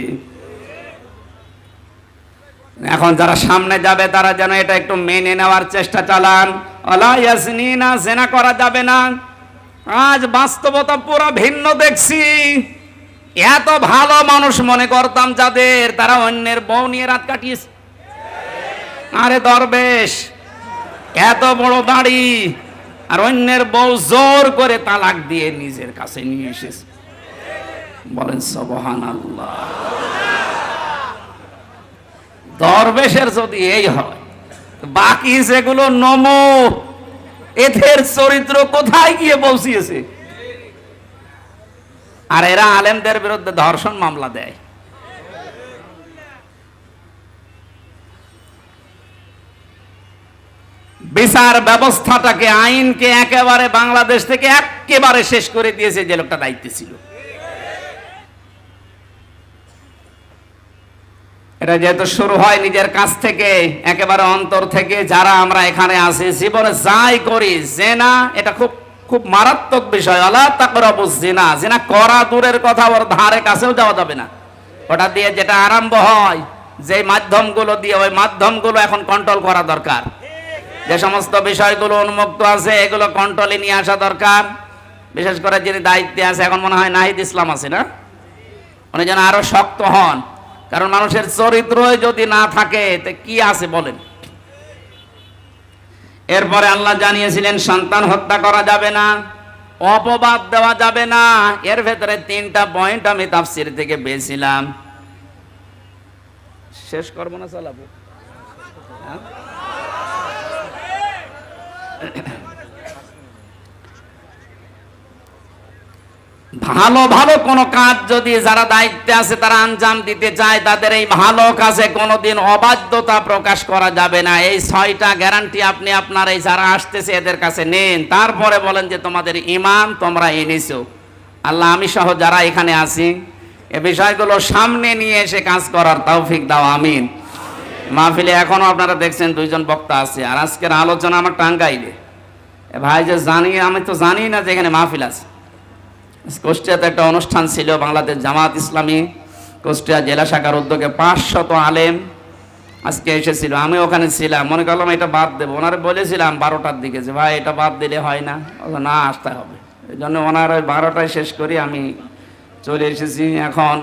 এখন যারা সামনে যাবে তারা যেন এটা একটু মেনে নেওয়ার চেষ্টা চালান। ওয়ালা ইয়াজনিনা, জিনা করা যাবে না। আজ বাস্তবতা পুরো ভিন্ন দেখছি। এত ভালো মানুষ মনে করতাম যাদের, তারা অন্যের বউ নিয়ে রাত কাটিয়েছে। আরে দরবেশ, এত বড় দাড়ি, আর অন্যের বউ জোর করে তালাক দিয়ে নিজের কাছে নিয়ে এসেছে। বলেন সুবহানাল্লাহ। দরবেশের যদি এই হয়, বাকি যেগুলো নমো, এদের চরিত্র কোথায় গিয়ে পৌঁছিয়েছে? আর এরা আলেমদের বিরুদ্ধে ধর্ষণ মামলা দেয়। বিচার ব্যবস্থাটাকে, আইনকে একেবারে বাংলাদেশ থেকে একেবারে শেষ করে দিয়েছে যে লোকটা দায়িত্বে ছিল। এটা যেহেতু শুরু হয় নিজের কাছ থেকে, একেবারে অন্তর থেকে, যারা আমরা এখানে আছি জীবনে যাই করি, জেনা এটা খুব খুব মারাত্মক বিষয়। আলা তাকরাবুজ জিনা, জিনা করা দূরের কথা, ওর ধারে কাছেও যাওয়া যাবে না। ওটা দিয়ে যেটা আরম্ভ হয়, যে মাধ্যমগুলো দিয়ে, ওই মাধ্যমগুলো এখন কন্ট্রোল করা দরকার। যে সমস্ত বিষয়গুলো উন্মুক্ত আছে এগুলো কন্ট্রোলে নিয়ে আসা দরকার। বিশেষ করে যিনি দায়িত্বে আছে, এখন মনে হয় নাহিদ ইসলাম আছে না, উনি যেন আরো শক্ত হন। কারণ মানুষের চরিত্রই যদি না থাকে তে কি আছে বলেন। এরপরে আল্লাহ জানিয়েছিলেন সন্তান হত্যা করা যাবে না, অপবাদ দেওয়া যাবে না। এর ভেতরে 3টা পয়েন্ট আমি তাফসীর থেকে পেয়েছিলাম। শেষ করবো না চালাবো? হ্যাঁ? ভালো ভালো কোনো কাজ যদি যারা দায়িত্বে আছে তারা আঞ্জাম দিতে চায়, তাদের এই ভালো কাজে কোনোদিন অবাধ্যতা প্রকাশ করা যাবে না। এই 6টা গ্যারান্টি আপনি আপনার এই যারা আসতেছে এদের কাছে নেন, তারপরে বলেন যে তোমাদের ঈমান তোমরা এনেছো। আল্লাহ আমি সহ যারা এখানে আছি এ বিষয়গুলো সামনে নিয়ে এসে কাজ করার তৌফিক দাও, আমিন। মাহফিলে এখনো আপনারা দেখছেন 2জন বক্তা আছে, আর আজকের আলোচনা আমার টাঙ্গাইলে। ভাই যে জানি, আমি তো জানি না যে এখানে মাহফিল আছে। কুষ্টিয়াতে একটা অনুষ্ঠান ছিল, বাংলাদেশ জামাত ইসলামী কুষ্টিয়া জেলা শাখার উদ্যোগে 500 আলেম আজকে এসেছিল। আমি ওখানে ছিলাম, মনে করলাম এটা বাদ দেবো। ওনারা বলেছিলাম 12টার দিকে যে ভাই এটা বাদ দিলে হয় না, না আসতে হবে। এই জন্য ওনারা 12টায় শেষ করি আমি চলে এসেছি। এখন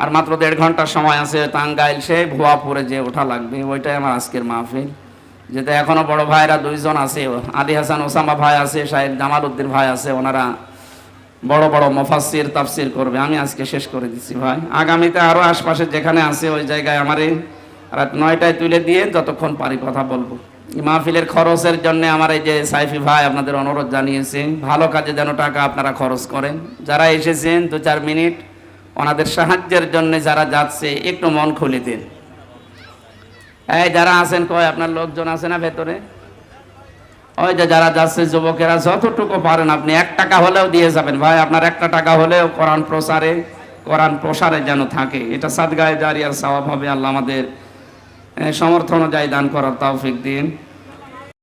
আর মাত্র 1.5 ঘন্টার সময় আছে। টাঙ্গাইল সে ভুয়াপুরে যে ওঠা লাগবে, ওইটাই আমার আজকের মাহফিল। যেটা এখনো বড় ভাইরা 2জন আছে, আলী হাসান ওসামা ভাই আছে, শাহেদ জামাল উদ্দিন ভাই আছে, ওনারা বড় বড় মুফাসসির তাফসীর করবে। আমি আজকে শেষ করে দিচ্ছি ভাই, আগামীতে আরো আশপাশে যেখানে আছে ওই জায়গায় আমারে রাত 9টায় তুলে দিয়ে যতক্ষণ পারি কথা বলবো। এই মাহফিলের খরচের জন্য আমার এই যে সাইফি ভাই আপনাদের অনুরোধ জানিয়েছে, ভালো কাজে যেন টাকা আপনারা খরচ করেন। যারা এসেছেন 2-4 মিনিট ওনাদের সাহায্যের জন্য যারা যাচ্ছে একটু মন খুলে দিন। এই যারা আছেন কয় আপনার লোকজন আছে না ভেতরে? ওই যে যারা যাচ্ছে যুবকেরা, যতটুকু পারেন আপনি 1 টাকা হলেও দিয়ে যাবেন ভাই। আপনার 1টা টাকা হলেও কোরআন প্রসারে যেন থাকে, এটা সাদগায়ে জারিয়ার সওয়াব হবে। আল্লাহ আমাদের সমর্থ অনুযায়ী দান করার তৌফিক দিন।